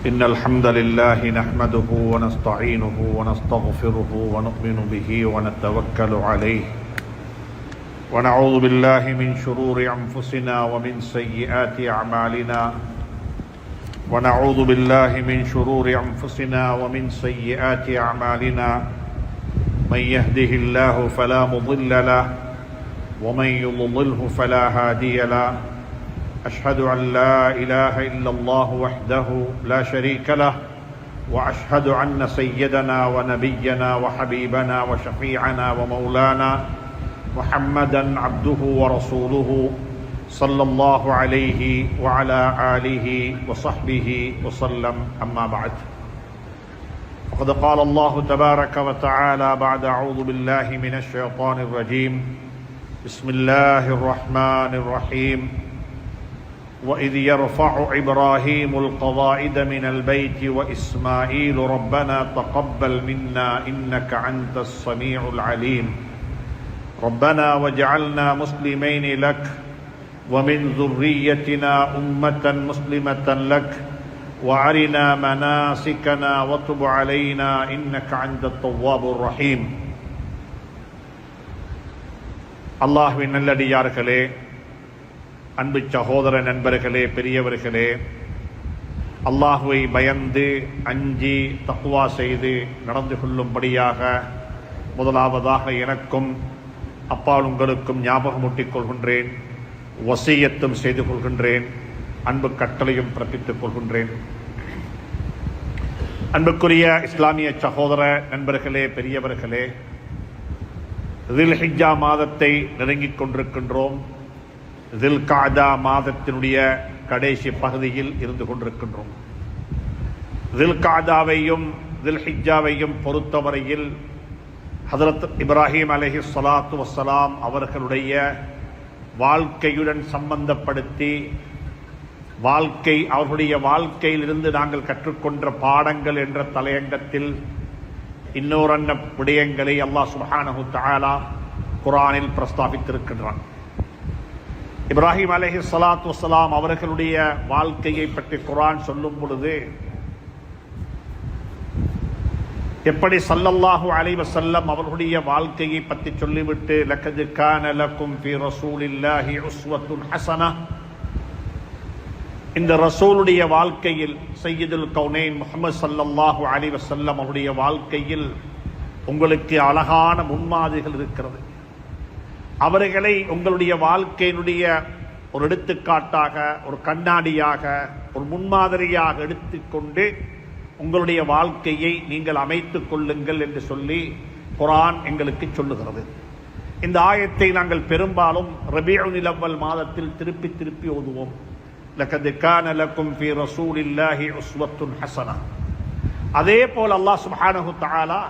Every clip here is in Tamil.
إن الحمد لله نحمده ونستعينه ونستغفره ونؤمن به ونتوكل عليه ونعوذ بالله من شرور أنفسنا ومن سيئات أعمالنا ونعوذ بالله من شرور أنفسنا ومن سيئات أعمالنا من يهده الله فلا مضل له ومن يضلله فلا هادي له أشهد أن لا إله إلا الله وحده لا شريك له وأشهد أن سيدنا ونبينا وحبيبنا وشفيعنا ومولانا محمدا عبده ورسوله صلى الله عليه وعلى آله وصحبه وسلم أما بعد فقد قال الله تبارك وتعالى بعد أعوذ بالله من الشيطان الرجيم بسم الله الرحمن الرحيم وإذ يرفع إبراهيم القواعد من البيت وإسماعيل ربنا تقبل منا إنك أنت السميع العليم ربنا وجعلنا مسلمين لك ومن ذريتنا أمة مسلمة لك وأرنا مناسكنا وتب علينا إنك أنت التواب الرحيم الله من الذي ياركله அன்பு சகோதர நண்பர்களே, பெரியவர்களே, அல்லாஹுவை பயந்து அஞ்சி தக்வா செய்து நடந்து கொள்ளும்படியாக முதலாவதாக எனக்கும் அப்பால் உங்களுக்கும் ஞாபகமூட்டிக் கொள்கின்றேன், வசியத்தும் செய்து கொள்கின்றேன், அன்பு கட்டளையும் பிறப்பித்துக் கொள்கின்றேன். அன்புக்குரிய இஸ்லாமிய சகோதர நண்பர்களே, பெரியவர்களே, தில்ஹிஜ்ஜா மாதத்தை நெருங்கிக் கொண்டிருக்கின்றோம். தில்காதா மாதத்தினுடைய கடைசி பகுதியில் இருந்து கொண்டிருக்கின்றோம். தில்காதாவையும் தில்ஹிஜ்ஜாவையும் பொறுத்தவரையில் ஹதரத் இப்ராஹிம் அலைஹிஸ்ஸலாத்து வஸ்ஸலாம் அவர்களுடைய வாழ்க்கையுடன் சம்பந்தப்படுத்தி அவர்களுடைய வாழ்க்கையிலிருந்து நாங்கள் கற்றுக்கொண்ட பாடங்கள் என்ற தலையங்கத்தில் இன்னொரு விடயங்களை அல்லாஹ் சுப்ஹானஹு தஆலா குர்ஆனில் பிரஸ்தாபித்திருக்கின்றான். இப்ராஹிம் அலைஹிஸ்ஸலாத்து வஸ்ஸலாம் அவர்களுடைய வாழ்க்கையை பற்றி குர்ஆன் சொல்லும் பொழுது எப்படி ஸல்லல்லாஹு அலைஹி வஸல்லம் அவர்களுடைய வாழ்க்கையை பற்றி சொல்லிவிட்டு லக்கத் கான லக்கும் ஃபீ ரசூலில்லாஹி உஸ்வத்துன் ஹஸனஹ், இந்த ரசூலுடைய வாழ்க்கையில் சய்யிதுல் கௌனைன் முஹம்மது ஸல்லல்லாஹு அலைஹி வஸல்லம் அவருடைய வாழ்க்கையில் உங்களுக்கு அழகான முன்மாதிரிகள் இருக்கிறது. அவர்களை உங்களுடைய வாழ்க்கையினுடைய ஒரு எடுத்துக்காட்டாக, ஒரு கண்ணாடியாக, ஒரு முன்மாதிரியாக எடுத்துக்கொண்டு உங்களுடைய வாழ்க்கையை நீங்கள் அமைத்துக் கொள்ளுங்கள் என்று சொல்லி குர்ஆன் எங்களுக்கு சொல்லுகிறது. இந்த ஆயத்தை நாங்கள் பெரும்பாலும் ரபீஉல் அவ்வல் மாதத்தில் திருப்பி திருப்பி ஓதுவோம். லகத் கான லக்கும் ஃபீ ரசூலில்லாஹி உஸ்வத்துன் ஹஸனஹ். அதே போல் அல்லாஹ் சுப்ஹானஹு தஆலா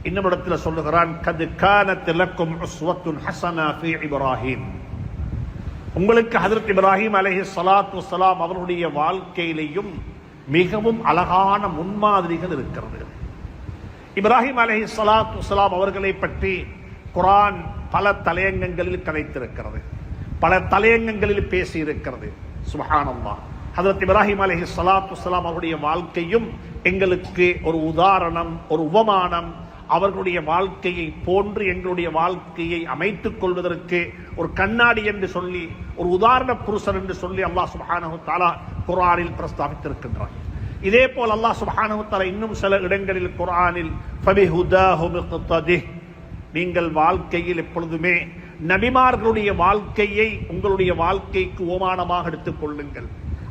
இன்னும் இடத்துல சொல்லுகிறான், கத் கானத் லக்கும் உஸ்வத்துன் ஹஸனா ஃபீ இப்ராஹிம். உங்களுக்கு ஹஜ்ரத் இப்ராஹிம் அலைஹிஸ்ஸலாத்து வஸ்ஸலாம் அவர்களுடைய வாழ்க்கையிலேயும் மிகவும் அழகான முன்மாதிரிகள் இருக்கிறது. இப்ராஹிம் அலைஹிஸ்ஸலாத்து வஸ்ஸலாம் அவர்களை பற்றி குர்ஆன் பல தலையங்கங்களில் கதைத்திருக்கிறது, பல தலையங்கங்களில் பேசியிருக்கிறது. சுப்ஹானல்லாஹ். ஹஜ்ரத் இப்ராஹிம் அலைஹிஸ்ஸலாத்து வஸ்ஸலாம் அவருடைய வாழ்க்கையும் எங்களுக்கு ஒரு உதாரணம், ஒரு உபமானம், அவர்களுடைய வாழ்க்கையை போன்று எங்களுடைய வாழ்க்கையை அமைத்துக் கொள்வதற்கு ஒரு கண்ணாடி என்று சொல்லி, ஒரு உதாரண புருஷன் என்று சொல்லி அல்லாஹ் சுப்ஹானஹு தஆலா குர்ஆனில் பிரஸ்தாபித்திருக்கின்றார். இதே போல் அல்லாஹ் சுப்ஹானஹு தஆலா இன்னும் சில இடங்களில் குர்ஆனில் ஃபபிஹுதாஹு முக்ததிஹ், நீங்கள் வாழ்க்கையில் எப்பொழுதுமே நபிமார்களுடைய வாழ்க்கையை உங்களுடைய வாழ்க்கைக்கு ஓமானமாக எடுத்துக் கொள்ளுங்கள்.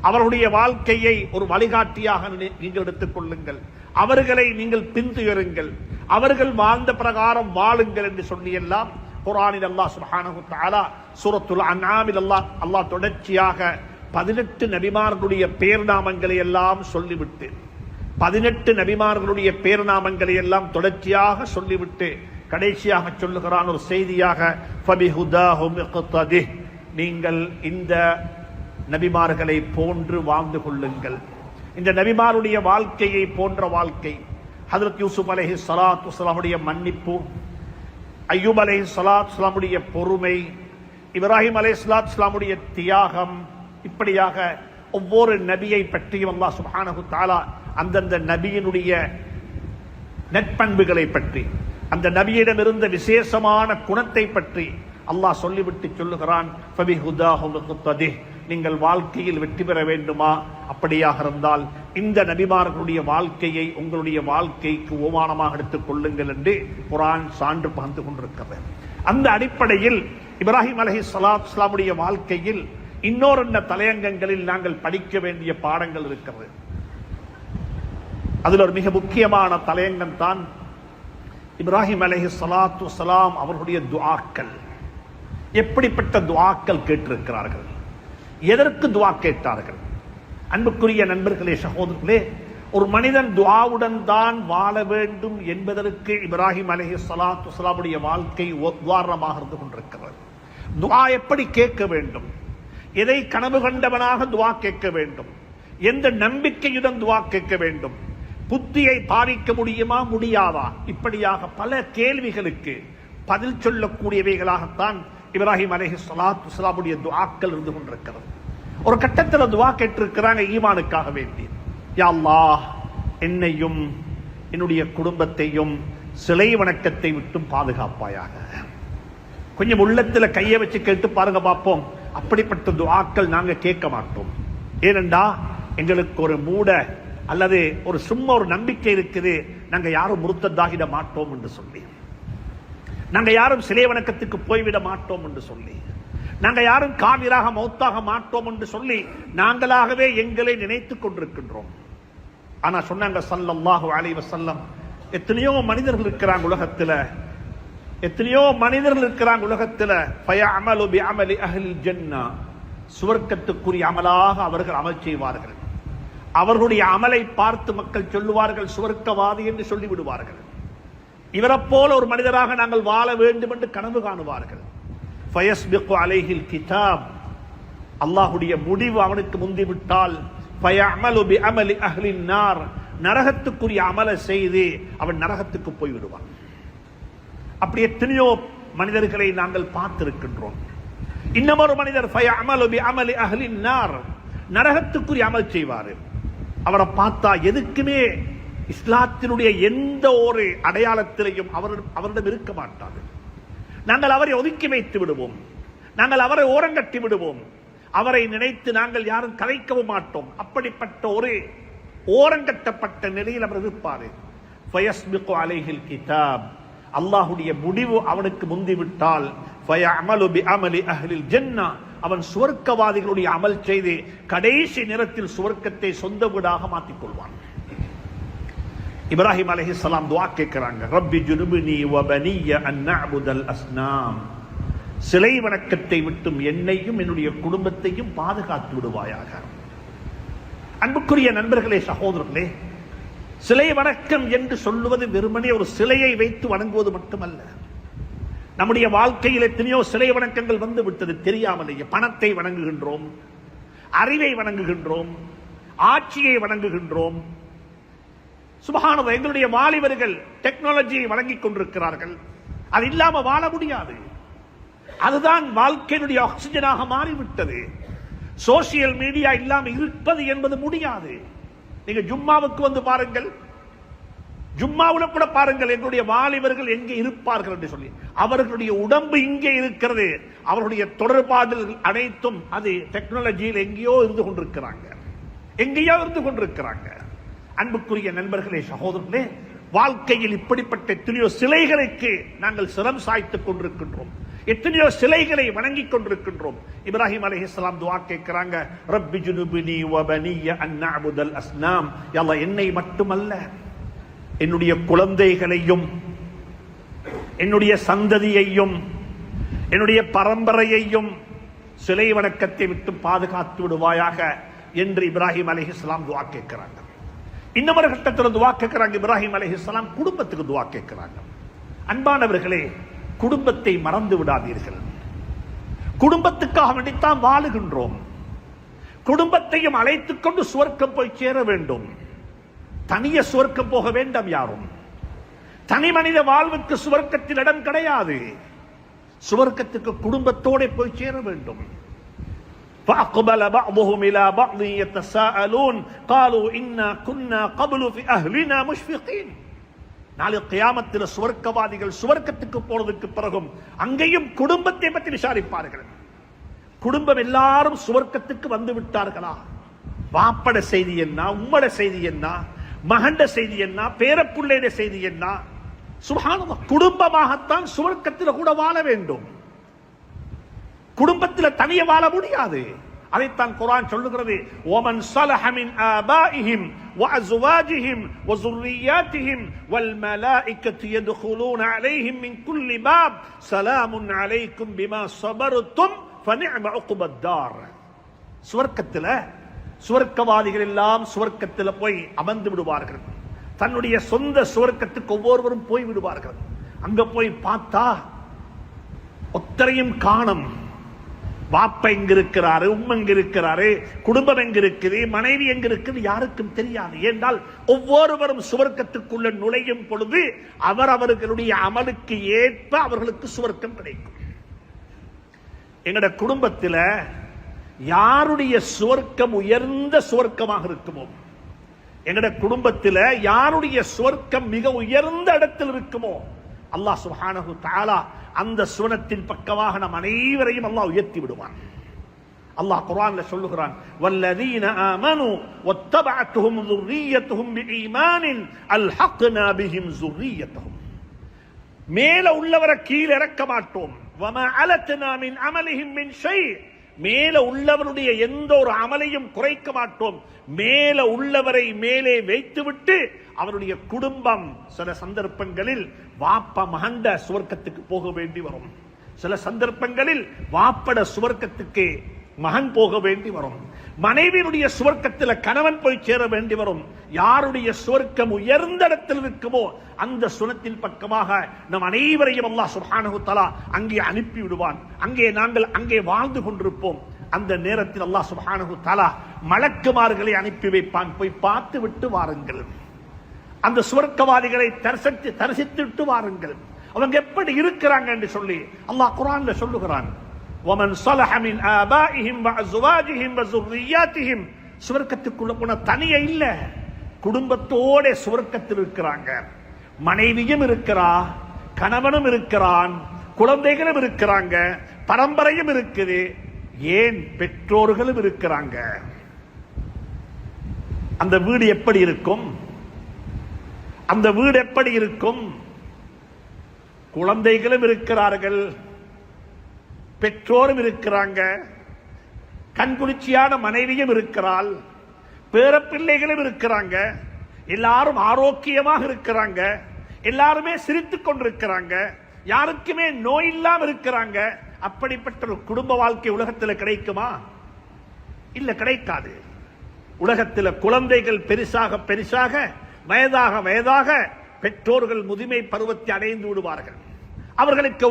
அவர்களுடைய வாழ்க்கையை ஒரு வழிகாட்டியாக நீங்கள் எடுத்துக் கொள்ளுங்கள். அவர்களை நீங்கள் பின்துயருங்கள், அவர்கள் வாழ்ந்த பிரகாரம் வாழுங்கள் என்று சொல்லியெல்லாம் குர்ஆனில் அல்லாஹ் சுப்ஹானஹு தஆலா சூரத்துல் அன்ஆமில் அல்லாஹ் தொடர்ச்சியாக 18 நபிமார்களுடைய பேர்நாமங்களை எல்லாம் சொல்லிவிட்டு 18 நபிமார்களுடைய பேர்நாமங்களை எல்லாம் தொடர்ச்சியாக சொல்லிவிட்டு கடைசியாக சொல்லுகிறான் ஒரு செய்தியாக, ஃபபிஹுதாஹு முக்ததிஹ், நீங்கள் இந்த நபிமார்களை போன்று வாழ்ந்து கொள்ளுங்கள். இந்த நபிமாருடைய வாழ்க்கையை போன்ற வாழ்க்கை, ஹஜ்ரத் யூசுப் அலைஹிஸ்ஸலாத்து வஸ்ஸலாமுடைய மன்னிப்பு, அய்யூப் அலைஹிஸ்ஸலாத்து வஸ்ஸலாமுடைய பொறுமை, இப்ராஹிம் அலைஹிஸ்ஸலாத்து வஸ்ஸலாமுடைய தியாகம், இப்படியாக ஒவ்வொரு நபியை பற்றியும் அல்லாஹ் சுப்ஹானஹு தஆலா அந்தந்த நபியினுடைய நற்பண்புகளை பற்றி, அந்த நபியிடம் இருந்த விசேஷமான குணத்தை பற்றி அல்லாஹ் சொல்லிவிட்டு சொல்லுகிறான், ஃபபிஹுதாஹு முக்ததிஹ், நீங்கள் வாழ்க்கையில் வெற்றி பெற வேண்டுமா, அப்படியாக இருந்தால் இந்த நபிமார்களுடைய வாழ்க்கையை உங்களுடைய வாழ்க்கைக்கு ஓமானமாக எடுத்துக் கொள்ளுங்கள் என்று குர்ஆன் சான்று பகிர்ந்து கொண்டிருக்கிறது. அந்த அடிப்படையில் இப்ராஹிம் அலைஹிஸ்ஸலாமுடைய வாழ்க்கையில் இன்னொரு தலையங்கங்களில் நாங்கள் படிக்க வேண்டிய பாடங்கள் இருக்கிறது. அதில் ஒரு மிக முக்கியமான தலையங்கம் தான் இப்ராஹிம் அலைஹிஸ்ஸலாத்து வஸ்ஸலாம் அவர்களுடைய துஆக்கள். எப்படிப்பட்ட துஆக்கள் கேட்டிருக்கிறார்கள், எதற்கு துஆ கேட்டார்கள்? அன்புக்குரிய நண்பர்களே, சகோதரர்களே, ஒரு மனிதன் துஆவுடன் தான் வாழ வேண்டும் என்பதற்கு இப்ராஹிம் அலைஹிஸ்ஸலாத்து வஸ்ஸலாமுடைய வாழ்க்கை உதாரணமாக இருந்து கொண்டிருக்கிறது. துஆ எப்படி கேட்க வேண்டும், எதை கனவு கண்டவனாக துஆ கேட்க வேண்டும், எந்த நம்பிக்கையுடன் துஆ கேட்க வேண்டும், புத்தியை பாவிக்க முடியுமா முடியாதா, இப்படியாக பல கேள்விகளுக்கு பதில் சொல்லக்கூடியவைகளாகத்தான் இப்ராஹிம் அலைஹிஸ்ஸலாத்து வஸ்ஸலாமுடைய துஆக்கள் இருந்து கொண்டிருக்கிறது. ஒரு கட்டத்தில் துஆ கேட்டிருக்கிறாங்க ஈமானுக்காக வேண்டி, யா அல்லாஹ், என்னையும் என்னுடைய குடும்பத்தையும் சிலை வணக்கத்தை விட்டும் பாதுகாப்பாயாக. கொஞ்சம் உள்ளத்துல கையை வச்சு கேட்டு பாருங்க பார்ப்போம். அப்படிப்பட்ட துஆக்கள் நாங்க கேட்க மாட்டோம். ஏனென்றா எங்களுக்கு ஒரு மூட அல்லது ஒரு சும்மா ஒரு நம்பிக்கை இருக்குது, நாங்க யாரும் முர்த்ததாகிட மாட்டோம் என்று சொல்லி, நாங்க யாரும் சிலை வணக்கத்துக்கு போய்விட மாட்டோம் என்று சொல்லி, நாங்க யாரும் காவிராக மௌத்தாக மாட்டோம் என்று சொல்லி நாங்களாகவே எங்களை நினைத்துக் கொண்டிருக்கின்றோம். ஆனா சொன்னாங்க ஸல்லல்லாஹு அலைஹி வஸல்லம், எத்தனையோ மனிதர்கள் இருக்கிறாங்க உலகத்துல, எத்தனையோ மனிதர்கள் இருக்கிறாங்க உலகத்துல, ஃபயஅமலு பிஅமலி அஹ்லில் ஜன்னah, சுவர்க்கத்துக்குரிய அமலாக அவர்கள் அமல் செய்வார்கள். அவர்களுடைய அமலை பார்த்து மக்கள் சொல்லுவார்கள் சுவர்க்கவாதி என்று சொல்லிவிடுவார்கள். இவரை போல ஒரு மனிதராக நாங்கள் வாழ வேண்டும் என்று கனவு காணுவார்கள். ஃபயஸ்பிகு அலைஹில் கிதாப், அல்லாஹ்வுடைய முடிவு அவனுக்கு முந்திவிட்டால், ஃபயஅமலு பிஅமலி அஹ்லின் நார், நரகத்துக்குரிய அமலை செய்து அவன் நரகத்துக்கு போய்விடுவான். அப்படி எத்தனையோ மனிதர்களை நாங்கள் பார்த்திருக்கின்றோம். இன்னமொரு மனிதர் ஃபயஅமலு பிஅமலி அஹ்லின் நார், நரகத்துக்குரிய அமல் செய்வார். அவரை பார்த்தா எதுக்குமே இஸ்லாத்தினுடைய எந்த ஒரு அடையாளத்திலையும் அவரிடம் இருக்க மாட்டார். நாங்கள் அவரை ஒதுக்கி வைத்து விடுவோம், நாங்கள் அவரை ஓரங்கட்டி விடுவோம், அவரை நினைத்து நாங்கள் யாரும் கலைக்கவும் மாட்டோம். அப்படிப்பட்ட ஒரு ஓரங்கட்டப்பட்ட நிலையில் அவர் இருப்பார். ஃபயஸ்பிகு அலைஹில் கிதாப், அல்லாஹ்வுடைய முடிவு அவனுக்கு முந்திவிட்டால், ஃபயஅமலு பிஅமலி அஹ்லில் ஜன்னah, அவன் சுவர்க்கவாதிகளுடைய அமல் செய்து கடைசி நேரத்தில் சுவர்க்கத்தை சொந்த வீடாக மாற்றிக் கொள்வான். இப்ராஹிம் அலைஹிஸ்ஸலாம் துஆ கேட்கிறாங்க, ரப்பி ஜுனுப்னி வ பனிய அன் நஅபுதல் அஸ்னாம், சிலை வணக்கத்தை விட்டும் என்னையும் என்னுடைய குடும்பத்தையும் பாதுகாத்து விடுவாயாக. அன்புக்குரிய நண்பர்களே, சகோதரர்களே, சிலை வணக்கம் என்று சொல்லுவது வெறுமனே ஒரு சிலையை வைத்து வணங்குவது மட்டுமல்ல. நம்முடைய வாழ்க்கையில் எத்தனையோ சிலை வணக்கங்கள் வந்து விட்டது தெரியாமலேயே. பணத்தை வணங்குகின்றோம், அறிவை வணங்குகின்றோம், ஆட்சியை வணங்குகின்றோம். சுப்ஹானல்லாஹ், எங்களுடைய வாலிபர்கள் டெக்னாலஜியை வழங்கிக் கொண்டிருக்கிறார்கள். அது இல்லாம வாழ முடியாது. அதுதான் வாழ்க்கையினுடைய ஆக்சிஜனாக மாறிவிட்டது. சோசியல் மீடியா இல்லாம இருப்பது என்பது முடியாது. நீங்க ஜும்மாவுக்கு வந்து பாருங்கள், ஜும்மாவுல கூட பாருங்கள் எங்களுடைய வாலிபர்கள் எங்கே இருப்பார்கள் என்று சொல்லி. அவர்களுடைய உடம்பு இங்கே இருக்கிறது, அவர்களுடைய தொடர்பாடல் அனைத்தும் அது டெக்னாலஜியில் எங்கேயோ இருந்து கொண்டிருக்கிறாங்க, எங்கேயோ இருந்து கொண்டிருக்கிறாங்க. அன்புக்குரிய நண்பர்களே, சகோதரர்களே, வாழ்க்கையில் இப்படிப்பட்ட எத்தனையோ சிலைகளுக்கு நாங்கள் சிரம் சாய்த்துக் கொண்டிருக்கின்றோம், எத்தனையோ சிலைகளை வணங்கிக் கொண்டிருக்கின்றோம். இப்ராஹிம் அலைஹிஸ்ஸலாம் துஆ கேட்கிறாங்க, ரப்பி ஜுனுப்னி வ பனிய அன் நஅபுதல் அஸ்னாம், யா அல்லாஹ், என்னை மட்டுமல்ல என்னுடைய குழந்தைகளையும் என்னுடைய சந்ததியையும் என்னுடைய பரம்பரையையும் சிலை வணக்கத்தை விட்டு பாதுகாத்து விடுவாயாக என்று இப்ராஹிம் அலைஹிஸ்ஸலாம் துஆ கேட்கிறாங்க. இன்னொரு கட்டத்தில் துஆ கேட்கிறாங்க இப்ராஹிம் அலைஹிஸ்ஸலாம், குடும்பத்துக்கு துஆ கேட்கிறாங்க. அன்பானவர்களே, குடும்பத்தை மறந்து விடாதீர்கள். குடும்பத்துக்காக வேண்டித்தான் வாழுகின்றோம். குடும்பத்தையும் அழைத்துக் கொண்டு சுவர்க்கம் போய் சேர வேண்டும். தனிய சுவர்க்கம் போக வேண்டாம் யாரும். தனி மனித வாழ்வுக்கு சுவர்க்கத்தில் இடம் கிடையாது. சுவர்க்கத்துக்கு குடும்பத்தோட போய் சேர வேண்டும். فأقبل بعضهم إلى بعض يتساءلون قالوا إنا كنا قبل في أهلنا مشفقين. நாளை கியாமத்தில் சுவர்க்கவாதிகள் சுவர்க்கத்துக்கு போனதுக்கு பிறகும் அங்கேயும் குடும்பத்தை பற்றி விசாரிப்பார்கள். குடும்பம் எல்லாரும் சுவர்க்கத்துக்கு வந்து விட்டார்களா? வாப்பட செய்தி என்ன, உம்மட செய்தி என்ன, மகண்ட செய்தி என்ன, பேரப்புள்ளைய செய்தி என்ன? சுப்ஹானல்லாஹ், குடும்பமாகத்தான் சுவர்க்கத்தில் கூட வாழ வேண்டும். குடும்பத்தில் தனியே வாழ முடியாது. அதைத்தான் குர்ஆன் சொல்லுகிறது, وَمَنْ صَلَحَ مِنْ آبَائِهِمْ وَأَزْوَاجِهِمْ وَذُرِّيَّاتِهِمْ وَالْمَلَائِكَةُ يَدْخُلُونَ عَلَيْهِمْ مِنْ كُلِّ بَابٍ سَلَامٌ عَلَيْكُمْ بِمَا صَبَرْتُمْ فَنِعْمَ عُقْبَى الدَّارِ. சுவர்க்கத்தில் சுவர்க்கவாதிகள் எல்லாம் சுவர்க்கத்தில் போய் அமர்ந்து விடுவார்கள். தன்னுடைய சொந்த சுவர்க்கத்துக்கு ஒவ்வொருவரும் போய் விடுவார்கள். அங்க போய் பார்த்தா ஒத்தரையும் காணும். வாப்ப எங்க இருக்கிறாரு, உம்மை எங்க இருக்கிறாரு, குடும்பம் எங்க இருக்குது, மனைவி எங்க இருக்குது, யாருக்கும் தெரியாது. ஏனால் ஒவ்வொருவரும் சுவர்க்கத்துக்குள்ள நுழையும் பொழுது அவர்களுடைய அமலுக்கு ஏற்ப அவர்களுக்கு சுவர்க்கம் கிடைக்கும். எங்கட குடும்பத்தில் யாருடைய சுவர்க்கம் உயர்ந்த சுவர்க்கமாக இருக்குமோ, எங்கட குடும்பத்தில் யாருடைய சுவர்க்கம் மிக உயர்ந்த இடத்தில் இருக்குமோ, அல்லாஹ் சுப்ஹானஹு தஆலா அந்த சுவனத்தின் பக்கமாக நம் அனைவரையும் அல்லாஹ் உயர்த்தி விடுவான். அல்லாஹ் குர்ஆன்ல சொல்லுகிறான், வல்லதீன ஆமனு வத்தபஅத்துஹும் ذُرِّيَّتُهُم بِإِيمَانٍ أَلْحَقْنَا بِهِمْ ذُرِّيَّتَهُم. மேல உள்ளவரை கீழே இறக்க மாட்டோம். வமா அலத்னா மின் அமலிஹிம் மின் ஷை. மேல உள்ளவருடைய எந்த ஒரு அமலையும் குறைக்க மாட்டோம். மேல உள்ளவரை மேலே வைத்துவிட்டு அவருடைய குடும்பம் சில சந்தர்ப்பங்களில் வாப்ப மகண்ட சுவர்க்கத்துக்கு போக வேண்டி வரும். சில சந்தர்ப்பங்களில் வாப்பட சுவர்க்கத்துக்கு மகன் போக வேண்டி வரும். மனைவியுடைய சுவர்க்கத்தில் கணவன் போய் சேர வேண்டி வரும். யாருடைய சுவர்க்கம் உயர்ந்த இடத்தில் இருக்குமோ அந்த சுனத்தின் பக்கமாக நம் அனைவரையும் அல்லாஹ் சுப்ஹானஹு தஆலா அங்கே அனுப்பி விடுவான். நாங்கள் அங்கே வாழ்ந்து கொண்டிருப்போம். அந்த நேரத்தில் அல்லாஹ் சுப்ஹானஹு தஆலா மலக்குமார்களை அனுப்பி வைப்பான். போய் பார்த்து விட்டு வாருங்கள், அந்த சுவர்க்கவாதிகளை தரிசித்து வாருங்கள், அவங்க எப்படி இருக்கிறாங்க என்று சொல்லி அல்லாஹ் குர்ஆன்ல சொல்லுகிறான். وَمَنْ صَلَحَ مِنْ آبَائِهِمْ وَأَزْوَاجِهِمْ وَذُرِّيَّاتِهِمْ. சுவர்க்கத்துக்குள்ள போன தனியே இல்ல, குடும்பத்தோட சுவர்க்கத்தில் இருக்கிறாங்க. மனைவியும் இருக்கிறா, கணவனும் இருக்கிறான், குழந்தைகளும் இருக்கிறாங்க, பரம்பரையும் இருக்குது, ஏன் பெற்றோர்களும் இருக்கிறாங்க. அந்த வீடு எப்படி இருக்கும்? அந்த வீடு எப்படி இருக்கும்? குழந்தைகளும் இருக்கிறார்கள், பெற்றோரும் இருக்கிறாங்க, கண்குளிர்ச்சியான மனைவியும் இருக்கிறாள், பேரப்பிள்ளைகளும் இருக்கிறாங்க, எல்லாரும் ஆரோக்கியமாக இருக்கிறாங்க, எல்லாருமே சிரித்துக் கொண்டிருக்கிறாங்க, யாருக்குமே நோய் இல்லாம இருக்கிறாங்க. அப்படிப்பட்ட ஒரு குடும்ப வாழ்க்கை உலகத்தில் கிடைக்குமா? இல்ல, கிடைக்காது. உலகத்தில் குழந்தைகள் பெரிசாக பெரிசாக, வயதாக வயதாக பெற்றோர்கள் முதுமை பருவத்தை அடைந்து விடுவார்கள். அவர்களுக்கு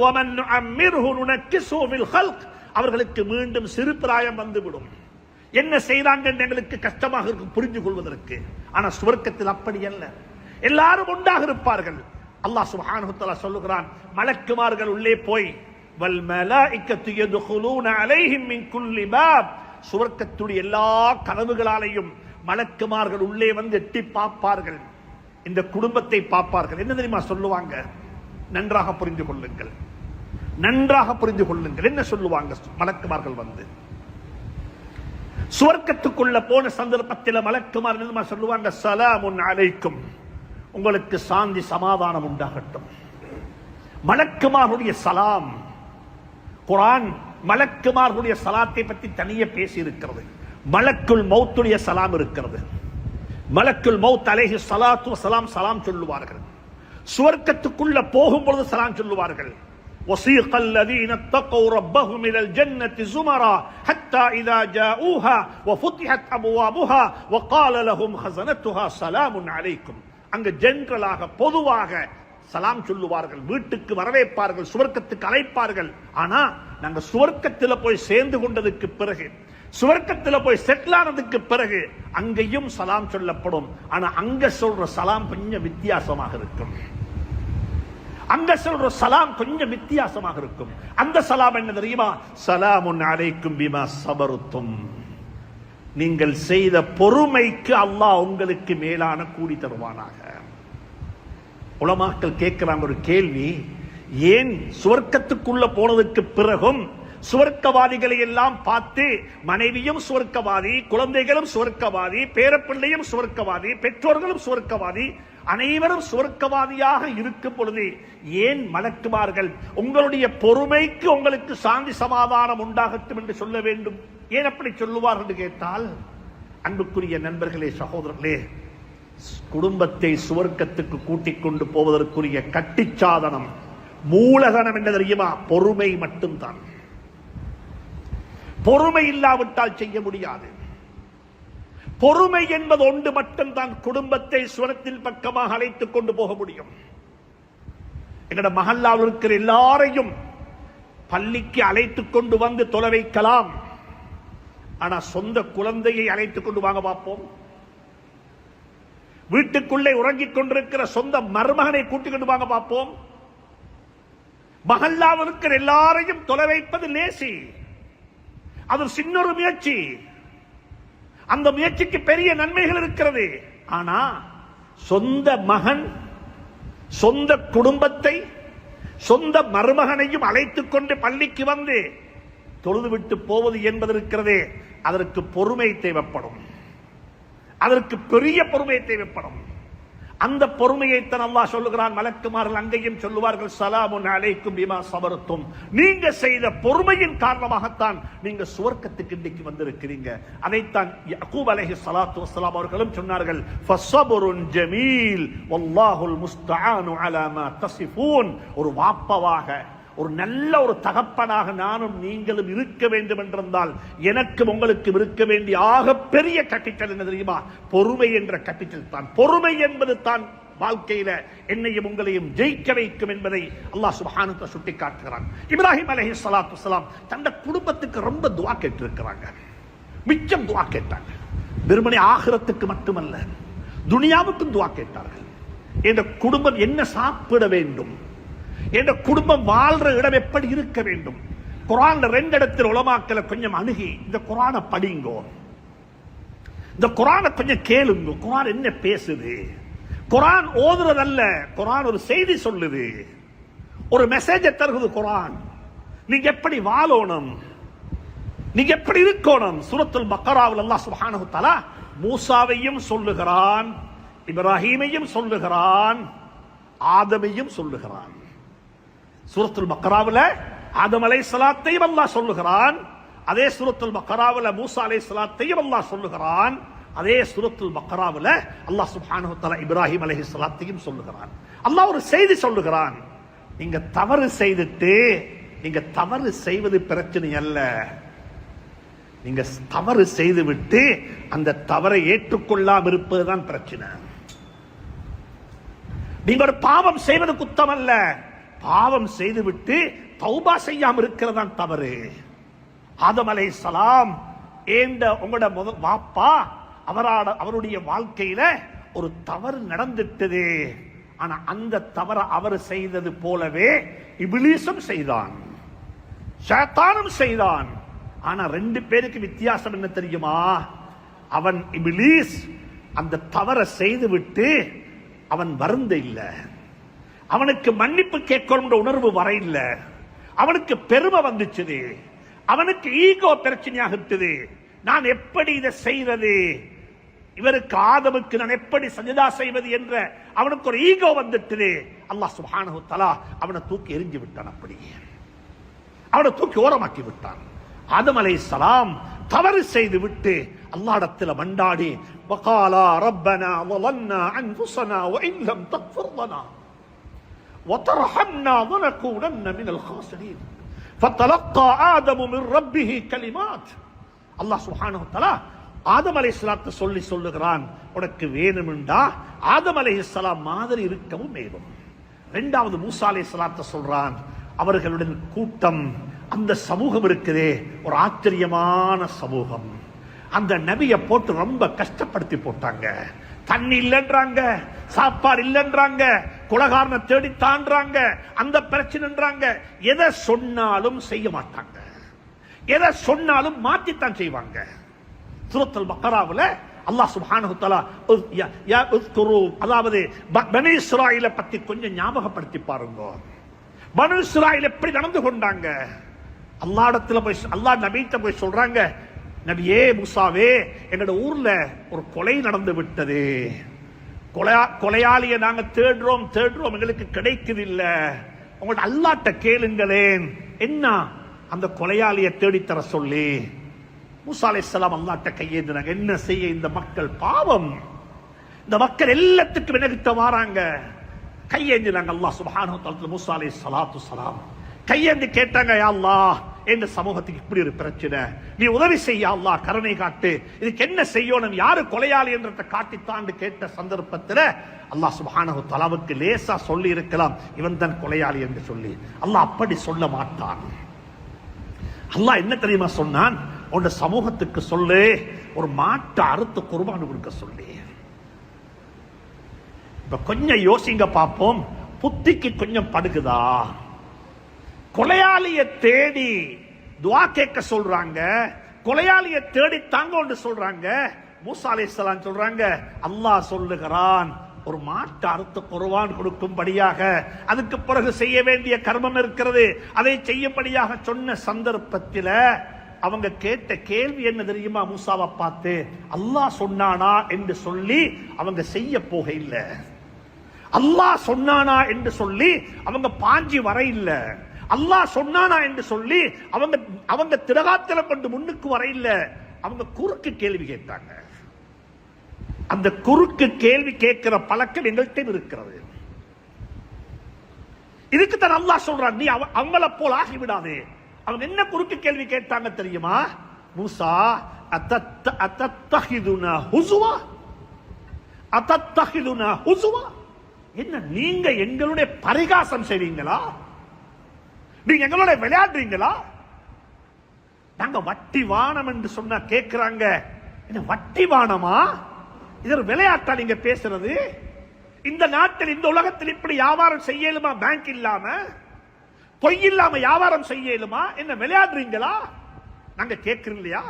அவர்களுக்கு மீண்டும் சிறு பிராயம் வந்துவிடும். என்ன செய்தாங்க எங்களுக்கு கஷ்டமாக இருக்கும் புரிந்து கொள்வதற்கு. ஆனா சுவர்க்கத்தில் அப்படி அல்ல, எல்லாரும் ஒன்றாக இருப்பார்கள். அல்லாஹ் சுப்ஹானஹு தஆலா சொல்லுகிறான், மலக்குமார்கள் உள்ளே போய் வல் மலாயிகத்து யதுகுலூன அலைஹிம் மின் குல்லி பாப். சுவர்க்கத்துடைய எல்லா கதவுகளாலையும் மலக்குமார்கள் உள்ளே வந்து எட்டி பார்ப்பார்கள், இந்த குடும்பத்தை பார்ப்பார்கள். என்ன தெரியுமா சொல்லுவாங்க? நன்றாக புரிந்து கொள்ளுங்கள், நன்றாக புரிந்து கொள்ளுங்கள். என்ன சொல்லுவாங்க மலக்குமார்கள் வந்து? சுவர்க்கத்துக்குள்ள போன சந்தர்ப்பத்தில் மலக்குமார்கள் சொல்லுவாங்க, ஸலாமுன் அலைக்கும், உங்களுக்கு சாந்தி சமாதானம் உண்டாகட்டும். மலக்குமாருடைய சலாம், குர்ஆன் மலக்குமாருடைய சலாத்தை பற்றி தனியே பேசி இருக்கிறது. மலக்குல் மௌத்துடைய சலாம் இருக்கிறது. மலக்குல் மௌத் அலைஹி ஸலாத்து வஸலாம் சலாம் சொல்லுவார்கள். சுவர்க்கத்துக்குள்ள போகும்போது சலாம் சொல்லுவார்கள். وَسِيقَ الَّذِينَ اتَّقَوْا رَبَّهُمْ إِلَى الْجَنَّةِ زُمَرًا حَتَّى إِذَا جَاءُوهَا وَفُتِحَتْ أَبْوَابُهَا وَقَالَ لَهُمْ خَزَنَتُهَا سَلَامٌ عَلَيْكُمْ. அங்க ஜெனரலாக பொதுவாக சலாம் சொல்லுவார்கள், வீட்டுக்கு வரவேற்பார்கள், சுவர்க்கத்துக்கு அழைப்பார்கள். ஆனா நாங்க சுவர்க்கத்தில் போய் சேர்ந்து கொண்டதுக்கு பிறகு, சுவர்க்கத்தில் போய் செட்டில் ஆனதுக்கு பிறகு அங்கேயும் சலாம் சொல்லப்படும். ஆனா அங்க சொல்ற சலாம் கொஞ்சம் வித்தியாசமாக இருக்கும். அங்க சொல்ற சலாம் கொஞ்சம் வித்தியாசமாக இருக்கும். அந்த சலாம் என்ன தெரியுமா? சலாமுன் அலைக்கும் பிமா சபருத்தும். நீங்கள் செய்த பொறுமைக்கு அல்லாஹ் உங்களுக்கு மேலான கூலி தருவானாக. உலமாக்கள் கேட்கிறாங்க ஒரு கேள்வி, ஏன் சுவர்க்கத்துக்குள்ள போனதுக்கு பிறகும் சுவர்க்கவாதிகளை எல்லாம் பார்த்து மனைவியும் சுவர்க்கவாதி, குழந்தைகளும் சுவர்க்கவாதி, பேரப்பிள்ளையும் சுவர்க்கவாதி, பெற்றோர்களும் சுவர்க்கவாதி, அனைவரும் சுவர்க்கவாதியாக இருக்கும் பொழுது ஏன் மலக்குமார்கள் உங்களுடைய பொறுமைக்கு உங்களுக்கு சாந்தி சமாதானம் உண்டாகட்டும் என்று சொல்ல வேண்டும்? ஏன் அப்படி சொல்லுவார்கள் என்று கேட்டால், அன்புக்குரிய நண்பர்களே, சகோதரர்களே, குடும்பத்தை சுவர்க்கத்துக்கு கூட்டிக் கொண்டு போவதற்குரிய கட்டிச்சாதனம், மூலதனம் என்ன தெரியுமா? பொறுமை மட்டும்தான். பொறுமை இல்லாவிட்டால் செய்ய முடியாது. பொறுமை என்பது ஒன்று மட்டும்தான் குடும்பத்தை சுவனத்தின் பக்கமாக அழைத்துக் கொண்டு போக முடியும். எங்கட மஹல்லாவில் இருக்கிற எல்லாரையும் பள்ளிக்கு அழைத்துக் கொண்டு வந்து தொலை வைக்கலாம். ஆனா சொந்த குழந்தையை அழைத்துக் கொண்டு வாங்க பார்ப்போம். வீட்டுக்குள்ளே உறங்கிக் கொண்டிருக்கிற சொந்த மருமகனை கூட்டிக் கொண்டு வாங்க பார்ப்போம். மஹல்லாவில் இருக்கிற எல்லாரையும் தொலை வைப்பது லேசி. அது சின்னொரு முயற்சி. அந்த முயற்சிக்கு பெரிய நன்மைகள் இருக்கிறது. ஆனா சொந்த மகன், சொந்த குடும்பத்தை, சொந்த மருமகனையும் அழைத்துக் கொண்டு பள்ளிக்கு வந்து தொழுதுவிட்டு போவது என்பது இருக்கிறதே, அதற்கு பொறுமை தேவைப்படும். அதற்கு பெரிய பொறுமை தேவைப்படும். அந்த பொறுமையைத்தான் அல்லாஹ் சொல்லுகிறான். மலக்குமார்கள் அங்கேயும் சொல்லுவார்கள், சலாமுன் அலைக்கும் பிமா சபர்தும். நீங்க செய்த பொறுமையின் காரணமாகத்தான் நீங்க சுவர்க்கத்துக்கு இன்றைக்கு வந்திருக்கிறீங்க. அதைத்தான் யாக்கூப் அலைஹிஸ்ஸலாத்து வஸ்ஸலாம் அவர்களும் சொன்னார்கள், ஃபஸபுருன் ஜமீல் வல்லாஹுல் முஸ்தஆனு அலா மா தஸிஃபூன். ஒரு வாப்பவாக, ஒரு நல்ல ஒரு தகப்பனாக நானும் நீங்களும் இருக்க வேண்டும் என்றிருந்தால் எனக்கும் உங்களுக்கும் இருக்க வேண்டிய ஆக பெரிய கேபிட்டல் என்ன தெரியுமா? பொறுமை என்ற கேபிட்டல் தான். பொறுமை என்பது தான் வாழ்க்கையில என்னையும் உங்களையும் ஜெயிக்க வைக்கும் என்பதை அல்லாஹ் சுப்ஹானஹு வ தஆலா சுட்டி காட்டுகிறான். இப்ராஹிம் அலைஹிஸ்ஸலாத்து வஸ்ஸலாம் தன்னுடைய குடும்பத்துக்கு ரொம்ப துஆ கேட்டிருக்கிறாங்க. மிச்சம் துஆ கேட்டாங்க. வெறுமனே ஆகிரத்துக்கு மட்டுமல்ல, துனியாவுக்கும் துஆ கேட்டார்கள். இந்த குடும்பம் என்ன சாப்பிட வேண்டும், என்ற குடும்பம் வாழ்ற இடம் எப்படி இருக்க வேண்டும். குர்ஆன்ல 2 இடத்தில் உலமாக்களை கொஞ்சம் அணுகி இந்த குர்ஆனை படிங்கோ, இந்த குர்ஆனை கொஞ்சம் கேளுங்க. குர்ஆன் என்ன பேசுது? குர்ஆன் ஓதுறதல்ல, குர்ஆன் ஒரு செய்தி சொல்லுது, ஒரு மெசேஜ் தருகிறது. குர்ஆன் நீங்க எப்படி வாழணும், நீங்க எப்படி இருக்கணும். சூரத்துல் பக்கராவில் அல்லாஹ் சுப்ஹானஹு வ தஆலா மூசாவையும் சொல்லுகிறான், இப்ராஹீமையும் சொல்லுகிறான், ஆதமையும் சொல்லுகிறான். சூரத்துல் பக்கராவில் ஆதம் அலைஹிஸ்ஸலாத்தையும் அல்லாஹ் சொல்லுகிறான். அதே சூரத்துல் பக்கராவில் மூசா அலைஹிஸ்ஸலாத்தையும் அல்லாஹ் சொல்லுகிறான். அதே சூரத்துல் பக்கராவில் அல்லாஹ் சுப்ஹானஹு வ தஆலா இப்ராஹிம் அலைஹிஸ்ஸலாத்தையும் சொல்லுகிறான். அல்லாஹ் ஒரு செய்தி சொல்லுகிறான். நீங்க தவறு செய்துட்டு, நீங்க தவறு செய்வது பிரச்சனை அல்ல, நீங்க தவறு செய்து விட்டு அந்த தவறை ஏற்றுக்கொள்ளாமல் இருப்பதுதான் பிரச்சனை. நீங்க ஒரு பாவம் செய்வது குத்தம் அல்ல, பாவம் செய்துவிட்டு தௌபா செய்யாம இருக்கிறதான் தவறு. ஆதம் அலைஹிஸ்ஸலாம் உங்களோட வாப்பா அவருடைய வாழ்க்கையில ஒரு தவறு நடந்துட்டது. ஆனா அந்த தவறை அவர் செய்தது போலவே இப்லீஸும் செய்தான், ஷைத்தானும் செய்தான். ஆனா 2 பேருக்கு வித்தியாசம் என்ன தெரியுமா? அவன் இப்லீஸ் அந்த தவறை செய்துவிட்டு அவன் வருந்த இல்லை, அவனுக்கு மன்னிப்பு கேட்கணும் உணர்வு வர இல்ல, அவனுக்கு பெருமை வந்துச்சு, அவனுக்கு ஈகோ பிரச்சனையாக இருக்குது. நான் எப்படி இதை செய்வது, இவருக்கு ஆதமுக்கு நான் எப்படி சஜதா செய்வது என்ற அவனுக்கு ஒரு ஈகோ வந்துட்டு அல்லாஹ் சுப்ஹானஹு வ தஆலா அவனை தூக்கி எறிஞ்சு விட்டான். அப்படி அவனை தூக்கி ஓரமாக்கி விட்டான். ஆதம் அலைஹிஸ்ஸலாம் தவறு செய்து விட்டு அல்லாஹ்விடத்தில் மண்டாடி, வகாலா ரப்பனா வலன்னா அன்ஃபுஸனா வ இன் லம் தக்ஃபிர் லனா وترحمنا ونكونن من الخاسرين فتلقى آدم من ربه كلمات. அல்லாஹ் சுப்ஹானஹு வ தஆலா ஆதம் அலைஹிஸ்ஸலாத்தை சொல்லுகிறான், உனக்கு வேணும்டா ஆதம் அலைஹிஸ்ஸலாம் மாதிரி இருக்கவும் வேணும். 2வது மூசா அலைஹிஸ்ஸலாத்தை சொல்றான். அவர்களுடன் கூட்டம், அந்த சமூகம் இருக்குதே ஒரு ஆச்சரியமான சமூகம். அந்த நபியை போட்டு ரொம்ப கஷ்டப்படுத்தி போட்டாங்க. தண்ணி இல்லைன்றாங்க, சாப்பாடு இல்லைன்றாங்க, கொலகாரனை தேடி தாண்டாங்க, அந்த பிரச்சனைன்றாங்க. எதை சொன்னாலும் செய்ய மாட்டாங்க, எதை சொன்னாலும் மாற்றித்தான் செய்வாங்க. சூரத்துல் பக்ராவுல அல்லாஹ் சுப்ஹானஹு தஆலா அதாவது பனி இஸ்ராயீலை பத்தி கொஞ்சம் ஞாபகப்படுத்தி பாருங்க. பனி இஸ்ராயீல் எப்படி நடந்து கொண்டாங்க? அல்லாஹ்விடத்துல போய் அல்லாஹ் நபிட்ட போய் சொல்றாங்க, நபியே மூசாவே, எங்களோட ஊர்ல ஒரு கொலை நடந்து விட்டது, கொலையாளியை நாங்க தேடுறோம் எங்களுக்கு கிடைக்குது இல்ல, உங்கள்ட்ட அல்லாஹ்ட்ட கேளுங்களேன், என்ன அந்த கொலையாளியை தேடித்தர சொல்லி. மூசா அலைஹிஸ்ஸலாம் அல்லாஹ்ட்ட கையேந்தினாங்க. என்ன செய்ய, இந்த மக்கள் பாவம், இந்த மக்கள் எல்லாத்துக்கும் எனக்கிட்ட வாராங்க. கையேந்தினாங்க. அல்லாஹ் சுப்ஹானஹு வ தஆலா மூசா அலைஹிஸ்ஸலாத்து வஸ்ஸலாம் கையேந்தி கேட்டாங்க, யா அல்லாஹ், இந்த சமூகத்துக்கு இப்படி ஒரு பிரச்சனை, நீ உதவி செய்ய அல்லாஹ், கருணை காட்டு, இதுக்கு என்ன செய்யணும், யாரு கொலையாளி என்றதை காட்டித்தாண்டு கேட்ட சந்தர்ப்பத்தில் அல்லாஹ் சுப்ஹானஹு வ தஆலாவுக்கு லேசா சொல்லி இருக்கலாம், இவன் தான் கொலையாளி என்று சொல்லி. அல்லாஹ் அப்படி சொல்ல மாட்டான். அல்லாஹ் என்ன தெரியுமா சொன்னான், உன் சமூகத்துக்கு சொல்லு, ஒரு மாட்டை அறுத்து குர்பான் கொடுக்க சொல்லி. இப்ப கொஞ்சம் யோசிங்க பார்ப்போம், புத்திக்கு கொஞ்சம் படுகுதா? கொலையாளியை தேடி துஆ கேட்க சொல்றாங்க, கொலையாளியை தேடி தாங்க சொல்றாங்க. மூசா அலைஹிஸ்ஸலாம் சொல்றாங்க, அல்லாஹ் சொல்லுகிறான், ஒரு மாட்டை அறுத்து குர்பான் கொடுக்கும்படியாக, அதுக்கு பிறகு செய்ய வேண்டிய கர்மம் இருக்கிறது, அதை செய்யும்படியாக சொன்ன சந்தர்ப்பத்தில் அவங்க கேட்ட கேள்வி என்ன தெரியுமா? மூசாவை பார்த்து அல்லாஹ் சொன்னானா என்று சொல்லி அவங்க செய்ய போக இல்லை, அல்லாஹ் சொன்னானா என்று சொல்லி அவங்க பாஞ்சி வர இல்லை, அல்லாஹ் சொன்னானா என்று சொல்லி அவங்க திரகாத்தில கொண்டு முன்னுக்கு வர இல்லை, அவங்க குறுக்கு கேள்வி கேட்டாங்க. அந்த குறுக்கு கேள்வி கேட்கிற பழக்கம் எங்கள்கிட்ட இருக்கிறது. இதுக்கு தான் அல்லாஹ் சொல்றான், நீ அவங்கள போல் ஆகிவிடாதே. அவங்க என்ன குறுக்கு கேள்வி கேட்டாங்க தெரியுமா? மூசா, அத்தத்தஹிதுனா ஹுசுவா, அத்தத்தஹிதுனா ஹுசுவா, என்ன நீங்க எங்களுடைய பரிகாசம் செய்வீங்களா? நீங்க எங்களோட விளையாடுறீங்களா? நாங்க வட்டி வானம் என்று சொன்னா கேட்கிறாங்க, என்ன வட்டி வானமா? இது விளையாட்டா நீங்க பேசுறது? இந்த நாட்டில், இந்த உலகத்தில் இப்படி வியாபாரம் செய்யலுமா? பேங்க் இல்லாம, பொய் இல்லாம வியாபாரம் செய்யலுமா? என்ன விளையாடுறீங்களா? நாங்க கேட்கிறோம் இல்லையா?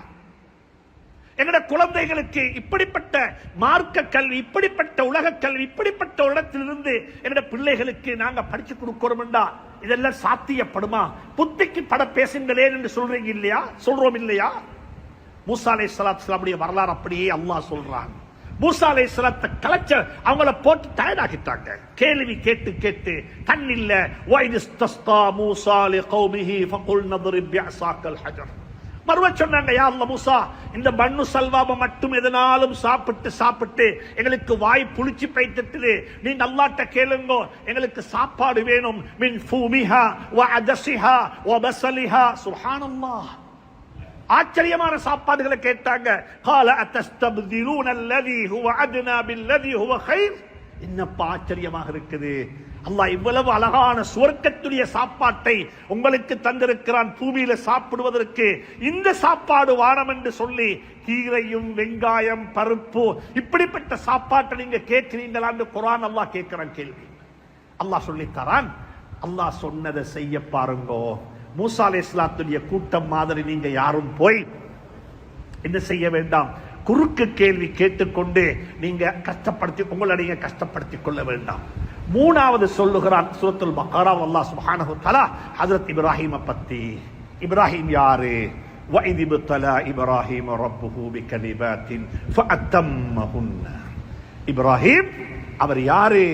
எங்கட குழந்தைகளுக்கு இப்படிப்பட்ட மார்க்க கல்வி, இப்படிப்பட்ட உலக கல்வி, இப்படிப்பட்ட இடத்திலிருந்து எங்கட பிள்ளைகளுக்கு நாங்க படிச்சு கொடுக்கிறோம்டா, இதெல்லாம் சாத்தியப்படுமா? புத்திக்கு பட பேசுங்களேன் என்று சொல்றீங்க இல்லையா? சொல்றோம் இல்லையா? மூசா அலைஹிஸ்ஸலாத்துடைய வரலாறு அப்படியே அல்லாஹ் சொல்றான். மூசா அலைஹிஸ்ஸலாத்தை கலச்ச அவங்கள போட்டு டயர்டாக்கிட்டாங்க. கேள்வி கேட்டு கேட்டு கண்ணில்ல. வைதஸ்தஸ்தா மூசா லிகௌமிஹி ஃபகுல் நத்ரிப் பிஅஸாக்கல் ஹஜர். மறுவ சொன்னாங்க, யா அல்லாஹ் மூசா, இந்த பன்னு சல்வாவை மட்டும் எதனாலும் சாப்பிட்டு சாப்பிட்டு எங்களுக்கு வாய் புளிச்சு பைத்துட்டு, நீங்க அல்லாஹ்ட்ட கேளுங்க, எங்களுக்கு சாப்பாடு வேணும். மின் ஃபூமிஹா வ அதஸிஹா வ பஸலிஹா. சுப்ஹானல்லாஹ், ஆச்சரியமான சாப்பாடுகளை கேட்டாங்க. قال اتستبدلون الذي هو ادنى بالذي هو خير. என்னப்பா ஆச்சரியமாக இருக்குது, அல்லாஹ் இவ்வளவு அழகான சுவர்க்கத்துடைய சாப்பாட்டை உங்களுக்கு தந்திருக்கிறான் பூமியில சாப்பிடுவதற்கு. இந்த சாப்பாடு வாரம் என்று சொல்லி கீரையும் வெங்காயம் பருப்பு இப்படிப்பட்ட சாப்பாட்டை நீங்க கேட்கிறீங்களான்னு குர்ஆன் அல்லாஹ் கேட்கிறான் கேள்வி. அல்லாஹ் சொல்லித்தரான், அல்லாஹ் சொன்னதை செய்ய பாருங்கோ. மூசா அலைஹிஸ்ஸலாத்துடைய கூட்டம் மாதிரி நீங்க யாரும் போய் என்ன செய்ய வேண்டாம், குறுக்கு கேள்வி கேட்டுக்கொண்டு நீங்க கஷ்டப்படுத்தி உங்களுடைய கஷ்டப்படுத்திக் கொள்ள வேண்டாம். மூணாவது சொல்லுகிறான் சூரத்துல் பக்ரா அல்லாஹ் சுப்ஹானஹு வ தஆலா ஹஜ்ரத் இப்ராஹீம் பத்தி. இப்ராஹீம் யாரு? وَإِذِ ابْتَلَى إِبْرَاهِيمَ رَبُّهُ بِكَلِمَاتٍ فَأَتَمَّهُنَّ. இப்ராஹீம் அவர் யாரு?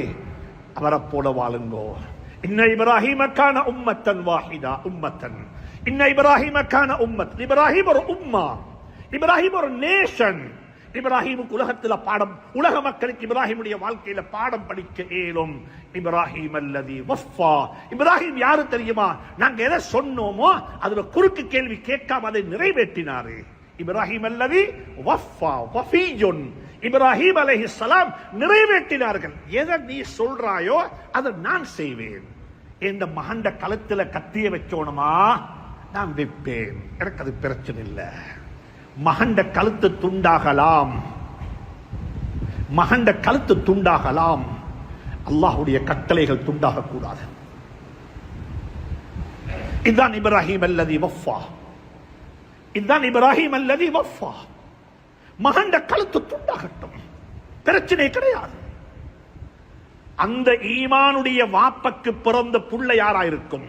அவரை போல வாழுங்கோ. இன்ன இப்ராஹீம கான உம்மத்தன் வாஹிதா, உம்மத்தன். இன்ன இப்ராஹீம கான உம்மத். இப்ராஹீம் ஒரு உம்மா, இப்ராஹிம் ஒரு நேஷன். இப்ராஹிமுக்கு உலகத்தில் பாடம், உலக மக்களுக்கு இப்ராஹிமுடைய வாழ்க்கையில பாடம் படிக்க இயலும். இப்ராஹிம் அல்லதி வஃபா. இப்ராஹிம் யாரு தெரியுமா? நாங்க எதை சொன்னோமோ அதுல குறுக்கு கேள்வி கேட்காம அதை நிறைவேற்றினாரு. இப்ராஹிம் அல்லதி வஃபா வஃபியுன். இப்ராஹிம் அலைஹிஸ்ஸலாம் நிறைவேற்றினார்கள். எதை நீ சொல்றாயோ அதை நான் செய்வேன். இந்த மகண்ட களத்துல கத்திய வச்சோணுமா நான் வைப்பேன், எனக்கு அது பிரச்சனை இல்லை. மகண்ட கழுத்து துண்டாகலாம், மகண்ட கழுத்து துண்டாகலாம். அல்லாஹ்வுடைய கட்டளைகள் துண்டாக கூடாது. இதுதான் இப்ராஹிம் அல்லதி வஃபா. இதுதான் இப்ராஹிம் அல்லதி வஃபா. மகண்ட கழுத்து துண்டாகட்டும், பிரச்சனை கிடையாது. அந்த ஈமானுடைய வாப்பக்கு பிறந்த புள்ள யாராயிருக்கும்?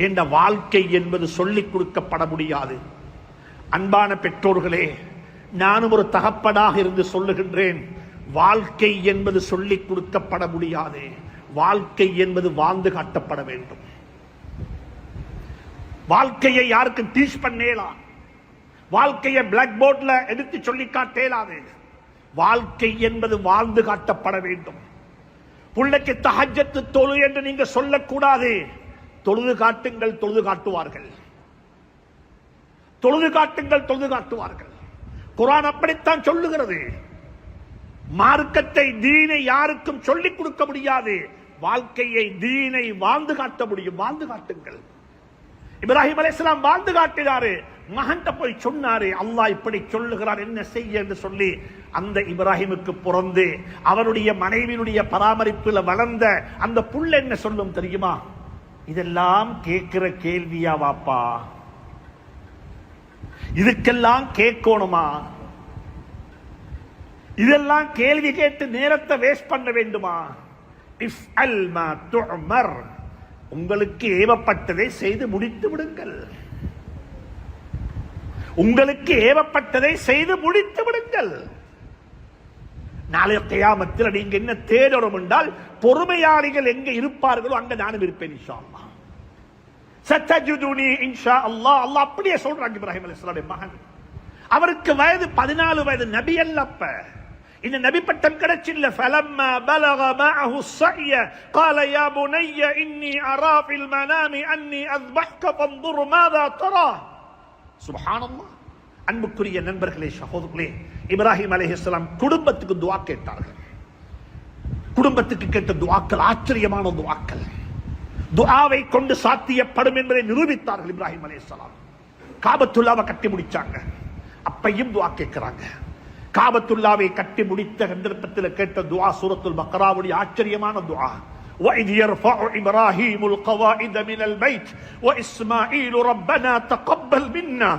என்ற வாழ்க்கை என்பது சொல்லிக் கொடுக்கப்பட முடியாது. அன்பான பெற்றோர்களே, நானும் ஒரு தகப்பனாக இருந்து சொல்லுகின்றேன், வாழ்க்கை என்பது சொல்லிக் கொடுக்கப்பட முடியாது. வாழ்க்கை என்பது வாழ்ந்து காட்டப்பட வேண்டும். வாழ்க்கையை யாருக்கும் டீச் பண்ணேலாம், வாழ்க்கையை பிளாக் போர்ட்ல எடுத்து சொல்லி காட்டேலாது. வாழ்க்கை என்பது வாழ்ந்து காட்டப்பட வேண்டும். புள்ளைக்கு தஹஜ்ஜத் தொழு என்று நீங்க சொல்லக்கூடாது. தொழுது காட்டுங்கள், தொழுது காட்டுவார்கள். தொழுது காட்டுங்கள், தொழுது காட்டுவார்கள். குர்ஆன் அப்படித்தான் சொல்லுகிறது. மார்க்கத்தை, தீனை யாருக்கும் சொல்லிக் கொடுக்க முடியாது. வாழ்க்கையை, தீனை வாழ்ந்து காட்ட முடியும். வாழ்ந்து காட்டுங்கள். இப்ராஹிம் அலைஹிஸ்ஸலாம் வாழ்ந்து காட்டினாரு. மகன்கிட்ட போய் சொன்னாரு, அல்லாஹ் இப்படி சொல்லுகிறார், என்ன செய்ய என்று சொல்லி. அந்த இப்ராஹிமுக்கு பிறந்து அவருடைய மனைவியினுடைய பராமரிப்பில் வளர்ந்த அந்த புள்ள என்ன சொல்லும் தெரியுமா? இதெல்லாம் கேட்கிற கேள்வியா வாப்பா? இதுக்கெல்லாம் கேட்கணுமா? இதெல்லாம் கேள்வி கேட்டு நேரத்தை வேஸ்ட் பண்ண வேண்டுமா? இஃப்அல் மா துஅமர், உங்களுக்கு ஏவப்பட்டதை செய்து முடித்து விடுங்கள். உங்களுக்கு ஏவப்பட்டதை செய்து முடித்து விடுங்கள். நாளைய கியாமத்தில் நீங்க என்ன தேடணும் என்றால், பொறுமையாளிகள் எங்க இருப்பார்களோ அங்க நானும் இருப்பேன் இன்ஷா அல்லாஹ். சத்தஜுதுனி இன்ஷா அல்லாஹ். அல்லாஹ் அப்படியே சொல்றாங்க. இப்ராஹிம் அலைஹிஸ்ஸலாம் மகன், அவருக்கு வயது 14 வயது, நபி அல்லப்ப. இந்த நபி பட்டம் கிடைச்சில்ல. ஃபலம்மா பலக மஅஹு ஸய்ய قال يا بني اني ارى في المنام اني اذبحك فانظر ماذا ترى. சுப்ஹானல்லாஹ். அன்புக்குரிய நண்பர்களே, சகோதரர்களே, இப்ராஹிம் அலைஹிஸ்ஸலாம் குடும்பத்துக்கு துஆ கேட்டார்கள். குடும்பத்துக்கு கேட்ட துஆக்கள் ஆச்சரியமான துஆக்கள். துஆவை கொண்டு சாத்தியப்படும் என்பதை நிரூபித்தார்கள் இப்ராஹிம் அலைஹிஸ்ஸலாம். காபத்துல்லாவை கட்டி முடிச்சாங்க. அப்பையும் துஆ கேட்கிறாங்க. காபத்துல்லாவை கட்டி முடித்த சந்தர்ப்பத்தில் கேட்ட துஆ சூரத்துல் பக்ராவுடைய ஆச்சரியமான துஆ. وَإِذْ يَرْفَعُ إِبْرَاهِيمُ الْقَوَاعِدَ مِنَ الْبَيْتِ وَإِسْمَاعِيلُ رَبَّنَا تَقَبَّلْ مِنَّا.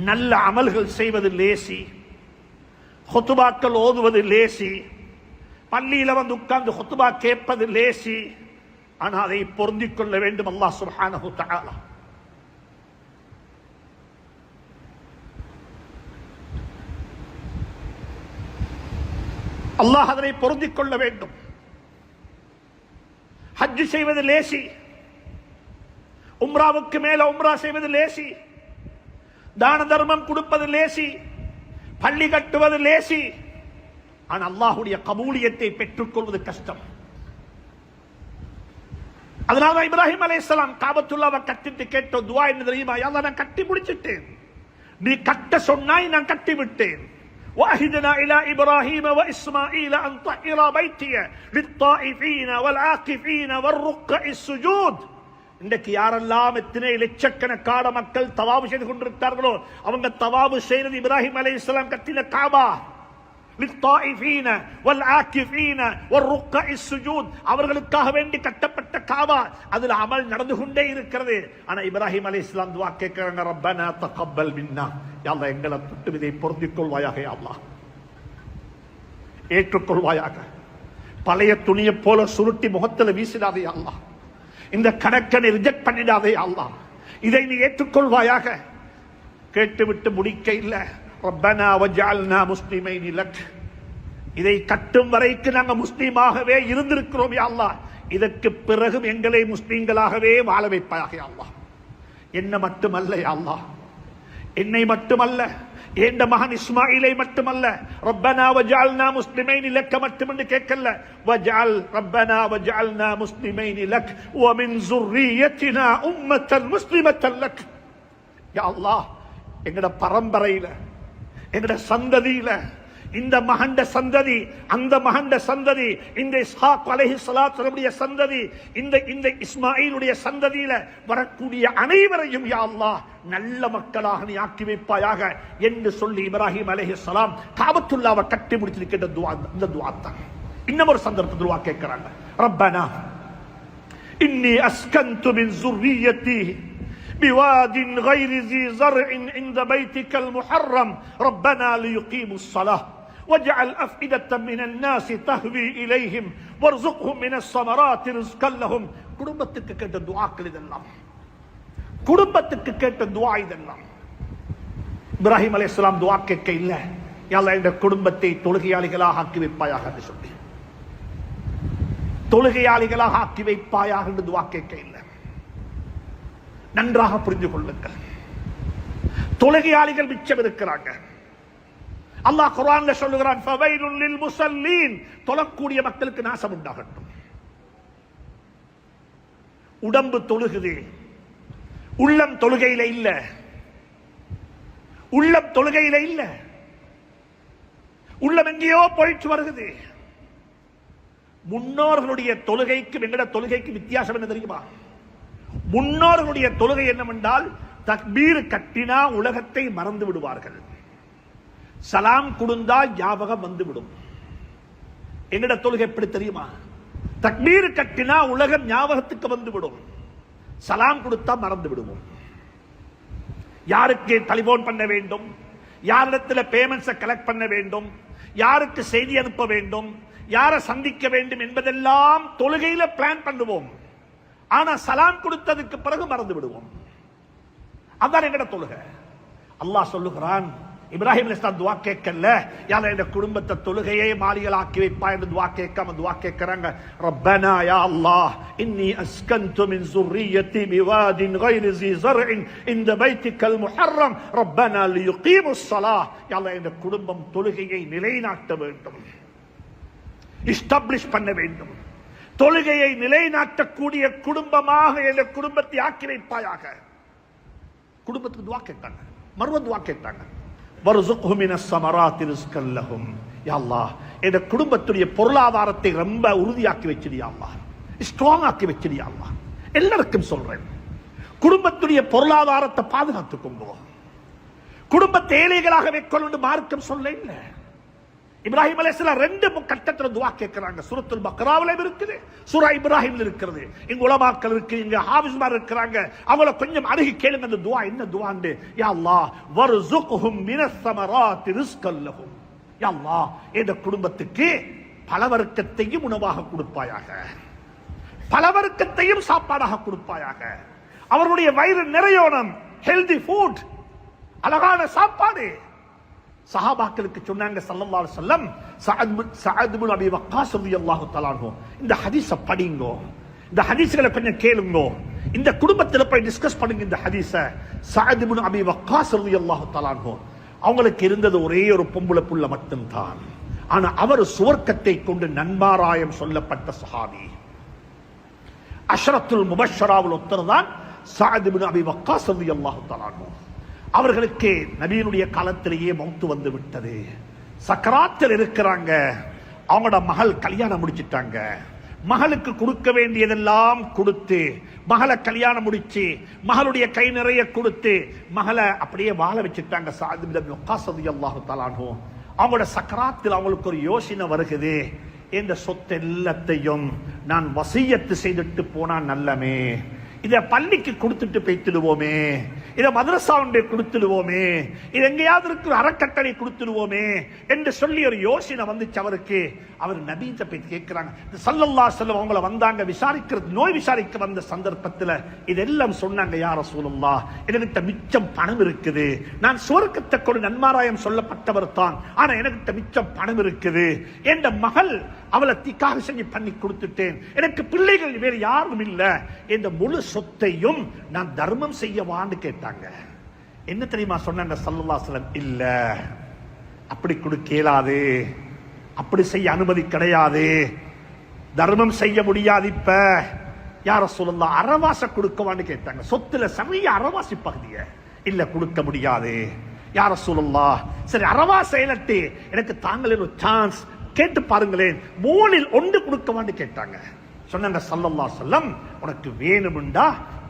நல்ல அமல்கள் செய்வது லேசி, ஹுத்பாக்கள் ஓதுவது லேசி, பள்ளியில வந்து உட்கார்ந்து ஹுத்பா கேட்பது லேசி. ஆனால் அதை பொருந்திக் கொள்ள வேண்டும் அல்லாஹ் சுப்ஹானஹு வ தஆலா. அல்லாஹ் அதனை பொருந்திக் கொள்ள வேண்டும். ஹஜ் செய்வது லேசி, உம்ராவுக்கு மேல உம்ரா செய்வது லேசி, தான தர்மம் கொடுப்பது லேசி, பள்ளி கட்டுவது லேசி. ஆனால் அல்லாஹ்வுடைய கபூலியத்தை பெற்றுக் கொள்வது கஷ்டம். அதனால இப்ராஹிம் அலைஹிஸ்ஸலாம் காபத்துல்லாவை கட்டிட்டு கேட்ட துஆ என்ன தெரியுமா? யா அல்லாஹ், நான் கட்டி முடிச்சிட்டேன், நீ கட்ட சொன்னாய், நான் கட்டி விட்டேன். وَأَهِدْنَا إِلَى إِبْرَاهِيمَ وَإِسْمَاعِيلَ أَنْ طَهِّرَا بَيْتِيَ لِلطَّائِفِينَ وَالْعَاكِفِينَ وَالرُّكَّعِ السُّجُودِ. இன்றைக்கு யாரெல்லாம் எத்தனை லட்சக்கணக்கான மக்கள் தவாபு செய்து கொண்டிருக்கிறார்களோ, அவங்க தவாபு செய்வது இப்ராஹிம் அலைஹிஸ்ஸலாம் கட்டின காபா. لِلطَّائِفِينَ وَالْعَاكِفِينَ وَالرُّكَّعِ السُّجُودِ, அவர்களுக்காக வேண்டி கட்டப்பட்ட காபா. அதில் அமல் நடந்து கொண்டே இருக்கிறது. ஆனா இப்ராஹிம் அலைஹிஸ்ஸலாம் துஆ கேட்கிறாங்க, ரப்பனா தகப்பல் மின்னா, யா அல்லாஹ் எங்களை தொட்டு இதை பொருந்திக் கொள்வாயாக, யா அல்லாஹ் ஏற்றுக்கொள்வாயாக. பழைய துணியை போல சுருட்டி முகத்தில் வீசிடாதே யா அல்லாஹ். இந்த கணக்கனை ரிஜெக்ட் பண்ணிடாதே யா அல்லாஹ். இதை நீ ஏற்றுக்கொள்வாயாக. கேட்டுவிட்டு முடிக்க இல்ல, ரப்பனா வஜஅல்னா முஸ்லிமைன் லக், இதை கட்டும் வரைக்கும் நாங்கள் முஸ்லீமாகவே இருந்திருக்கிறோம் யா அல்லாஹ். இதற்கு பிறகும் எங்களை முஸ்லீம்களாகவே வாழ வைப்பாயாக யா அல்லாஹ். என்ன மட்டுமல்ல யா அல்லாஹ், என்னை மட்டுமல்ல, என்ற மகன் இஸ்மாயிலை மட்டுமல்ல, ரப்பனா வஜஅல்னா முஸ்லிமைன் லக் மட்டும் கேட்கல, வஜஅல் ரப்பனா வஜஅல்னா முஸ்லிமைன் லக் வ மின் ஸுர்ரியத்தினா உம்மத்தன் முஸ்லிமத்தன் லக். யா அல்லாஹ், எங்கட பரம்பரையில, எங்கட சந்ததியில இந்த மகண்ட சந்ததி, அந்த மகண்ட சந்ததி, இந்த இஸ்ஹாக் அலைஹிஸ்ஸலாத்துடைய சந்ததி, இந்த இஸ்மாயிலுடைய சந்ததியில வரக்கூடிய அனைவரையும் யா அல்லாஹ் நல்ல மக்களாக நீ ஆக்கி வைப்பாயாக என்று சொல்லி இப்ராஹிம் அலைஹிஸ்ஸலாம் காபத்துல்லாவை கட்டி முடிச்சிருக்கின்ற துஆ, இந்த துஆ தான். இன்னும் ஒரு சந்தர்ப்பத்தில் துஆ கேட்கிறாங்க. ரப்பனா இன்னி அஸ்கன்து மின் ذُرِّيَّتِي بواد غير ذي زرع عند بيتك المحرم ربنا ليقيموا الصلاة واجعل أفئدة من الناس تهوي إليهم وارزقهم من الثمرات رزقا لهم. குடும்பத்துக்கு கேட்ட துஆக்கள் இதெல்லாம், குடும்பத்துக்கு கேட்ட துஆ இதெல்லாம். இப்ராஹிம் அலைஹிஸ்ஸலாம் துஆ கேட்க இல்ல, யா அல்லாஹ் இந்த குடும்பத்தை தொழுகையாளிகளாக ஆக்கி வைப்பாயாக என்று சொல்லி, தொழுகையாளிகளாக ஆக்கி வைப்பாயாக என்று துஆ கேட்க இல்ல. நன்றாக புரிந்து கொள்ளுங்கள், தொழுகையாளிகள் மிச்சம் இருக்கிறாங்க. அல்லாஹ் குர்ஆன்ல சொல்லுகிறான், ஃபவைலுல் லில் முஸல்லீன், தொழக்கூடிய மக்களுக்கு நாசம் உண்டாகட்டும். உடம்பு தொழுகுது, உள்ளம் தொழுகையில இல்ல, உள்ளம் தொழுகையில இல்ல, உள்ளம் எங்கேயோ போயிட்டு வருகிறது. முன்னோர்களுடைய தொழுகைக்கு எங்கட தொழுகைக்கு வித்தியாசம் என்ன தெரியுமா? முன்னோர்களுடைய தொழுகை என்னவென்றால், தக்பீர் கட்டினா உலகத்தை மறந்து விடுவார்கள், சலாம் கொடுந்தா ஞாபகம் வந்துவிடும். எங்கட தொழுகை எப்படி தெரியுமா? தக்பீர் கட்டினா உலகம் ஞாபகத்துக்கு வந்துவிடும், சலாம் கொடுத்தா மறந்து விடுவோம். யாருக்கு டெலிபோன் பண்ண வேண்டும், யாரிடத்தில் பேமெண்ட்ஸை கலெக்ட் பண்ண வேண்டும், யாருக்கு செய்தி அனுப்ப வேண்டும், யாரை சந்திக்க வேண்டும் என்பதெல்லாம் தொழுகையில பிளான் பண்ணுவோம். ஆனா சலாம் கொடுத்ததுக்கு பிறகு மறந்து விடுவோம். அதான் எங்கட தொழுகை. அல்லாஹ் சொல்லுகிறான், இப்ராஹிம் அலைஹிஸ்ஸலாம் துஆ கேட்கல, யா அல்லாஹ் இந்த குடும்பத்தை தொழுகையை மாளிகையாக்கி வைப்பா என்று துஆ கேட்காம துஆ கேட்கறாங்க. ரப்பனா யா அல்லாஹ் இன்னி அஸ்கன்து மின் ذُرِّيَّتِي بِوَادٍ غَيْرِ ذِي زَرْعٍ عِندَ بَيْتِكَ الْمُحَرَّمِ رَبَّنَا لِيُقِيمُوا الصَّلَاةَ. யா அல்லாஹ் இந்த குடும்பம் தொழுகையை நிலைநாட்ட வேண்டும், எஸ்டாப்லிஷ் பண்ண வேண்டும், தொழுகையை நிலைநாட்டக்கூடிய குடும்பமாக இந்த குடும்பத்தை ஆக்கி வைப்பாயாக. குடும்பத்துக்கு துஆ கேட்டாங்க, மறுவ துஆ கேட்டாங்க. வர்ஸுக்ஹும் மினஸ் ஸமராத்தி ரிஸ்கன் லஹும். யா அல்லாஹ் இந்த குடும்பத்துடைய பொருளாதாரத்தை ரொம்ப உறுதியாக்கி வச்சிடு யா அல்லாஹ், ஸ்ட்ராங் ஆக்கி வச்சிடு யா அல்லாஹ். எல்லாருக்கும் சொல்றேன், குடும்பத்துடைய பொருளாதாரத்தை பாதுகாத்துக்கோங்க. குடும்பத்தை ஏழைகளாக வைக்கொண்டு மார்க்கம் சொல்ல இல்ல. இப்ராஹிம் அலைஹிஸ்ஸலாம் ரெண்டு கட்டத்துல துஆ கேட்கறாங்க. சூரத்துல் பக்ராவுல இருக்குது, சூரா இப்ராஹிம்ல இருக்கிறது. இங்க உலமாக்கள் இருக்கு, இங்க ஹாஃபிஸ்மார் இருக்கிறாங்க, அவங்கள கொஞ்சம் அருகி கேளுங்க அந்த துஆ என்ன துஆன்னு. யா அல்லாஹ் வர்ஸுக்ஹும் மினஸ் ஸமராத்தி ரிஸ்கன் லஹும். யா அல்லாஹ் இந்த குடும்பத்துக்கு பலவர்க்கத்தையும் உணவாக கொடுப்பாயாக, பலவர்க்கத்தையும் சாப்பாடாக கொடுப்பாயாக. அவருடைய வயிறு நிறையணும், ஹெல்தி ஃபுட், அழகான சாப்பாடு. சஹாபாக்களுக்கு சொன்னாங்க ஸல்லல்லாஹு அலைஹி வஸல்லம், சஅத் இப்னு அபி வக்காஸ் ரலியல்லாஹு தஆலா அன்ஹு, இந்த ஹதீஸை படிங்கோ, இந்த ஹதீஸ்களை கொஞ்சம் கேளுங்கோ, இந்த குடும்பத்தில் போய் டிஸ்கஸ் பண்ணுங்க இந்த ஹதீஸை. சஅத் இப்னு அபி வக்காஸ் ரலியல்லாஹு தஆலா அன்ஹு, அவங்களுக்கு இருந்தது ஒரே ஒரு பொம்பளை புள்ள மட்டும்தான். ஆனா அவர் சுவர்க்கத்தை கொண்டு நன்மாராயம் சொல்லப்பட்ட சஹாபி. அஷ்ரத்துல் முபஷ்ஷராவுல் ஒருத்தர் தான் சஅத் இப்னு அபி வக்காஸ் ரலியல்லாஹு தஆலா அன்ஹு. அவர்களுக்கு நபியினுடைய காலத்திலேயே மௌத்து வந்து விட்டது, சக்கராத்தில் இருக்கிறாங்க. அவங்களோட மகள் கல்யாணம் முடிச்சிட்டாங்க, மகளுக்கு கொடுக்க வேண்டியதெல்லாம் கொடுத்து மகளை கல்யாணம் முடிச்சு மகளுடைய கை நிறைய கொடுத்து மகளை அப்படியே வாழ வச்சுட்டாங்க. சஅத் இப்னு வக்காஸ் ரலியல்லாஹு தஆலா அன்ஹு அவங்களோட சக்கராத்தில் அவங்களுக்கு ஒரு யோசனை வருகிறது, இந்த சொத்து எல்லாத்தையும் நான் வசியத்து செய்துட்டு போனா நல்லமே, இத பள்ளிக்கு கொடுத்துட்டு போய்த்திடுவோமே, இத மதரசாவுண்டே கொடுத்துடுவோமே, இது எங்கேயாவது இருக்கிற அறக்கட்டளை கொடுத்துடுவோமே என்று சொல்லி ஒரு யோசனை வந்துச்சு அவருக்கு. அவர் நபியிட்ட போய் கேட்கிறாங்க. ஸல்லல்லாஹு அலைஹி வஸல்லம் அவங்கள வந்தாங்க விசாரிக்கிறது, நோய் விசாரிக்க வந்த சந்தர்ப்பத்தில் இதெல்லாம் சொன்னாங்க. யா ரசூலுல்லாஹ், என்கிட்ட மிச்சம் பணம் இருக்குது, நான் சுவர்க்கத்தை கொண்டு நன்மாராயம் சொல்லப்பட்டவர் தான், ஆனா என்கிட்ட மிச்சம் பணம் இருக்குது, என் மகள் அவளை திக்காக செஞ்சு பண்ணி கொடுத்துட்டேன், எனக்கு பிள்ளைகள் வேறு யாரும் இல்ல, இந்த முழு சொத்தையும் நான் தர்மம் செய்யவான்னு கேட்டாங்க. என்ன தெரியுமா சொன்னாங்க ஸல்லல்லாஹு அலைஹி வஸல்லம், இல்ல அப்படி கொடுக்க இயலாது, அப்படி செய்ய அனுமதி கிடையாது, தர்மம் செய்ய முடியாது. இப்ப யா ரசூலுல்லாஹ் அறவாசி கொடுக்கவான்னு கேட்டாங்க. சொத்துல சமய அறவாசி பகுதிய இல்ல கொடுக்க முடியாது, யா ரசூலுல்லாஹ், சரி அறவா செயலட்டு எனக்கு தாங்களே ஒரு சான்ஸ் கேட்டு பாருங்களேன், 3 1 கொடுக்கவான்னு கேட்டாங்க. சொன்னாங்க ஸல்லல்லாஹு அலைஹி வஸல்லம், உனக்கு வேணும்டா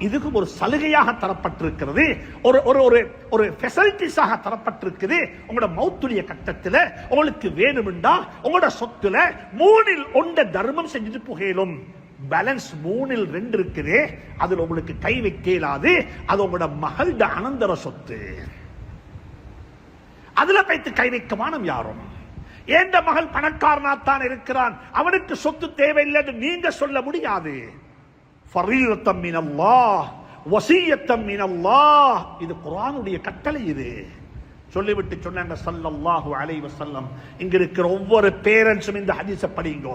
இதுக்கு ஒரு சலுகையாக தரப்பட்டிருக்கிறது, ஒரு ஒரு ஒரு ஒரு ஃபெசிலிட்டிஸாக தரப்பட்டிருக்குது. உங்களோட மௌத்துடைய கட்டத்தில் உங்களுக்கு வேணும்டா உங்களோட சொத்துல 3 1 தர்மம் செஞ்சுட்டு புகையிலும், பேலன்ஸ் 3 2 இருக்குது, அதுல உங்களுக்கு கை வைக்கலாது, அது உங்களோட மகளோட அனந்தர சொத்து, அதுல வைத்து கை வைக்க மானம் யாரும். ஏந்த மகள் பணக்காரனாத்தான் இருக்கிறான், அவனுக்கு சொத்து தேவையில்லை என்று நீங்க சொல்ல முடியாது. ஃபரீதத்தம் மினல்லாஹ் வஸியத்தம் மினல்லாஹ், இது குர்ஆனுடைய கட்டளை. இது சொல்லிவிட்டு சொன்னாங்க ஸல்லல்லாஹு அலைஹி வஸல்லம், இங்க இருக்கிற ஒவ்வொரு பேரண்ட்ஸும் இந்த ஹதீஸை படிங்க.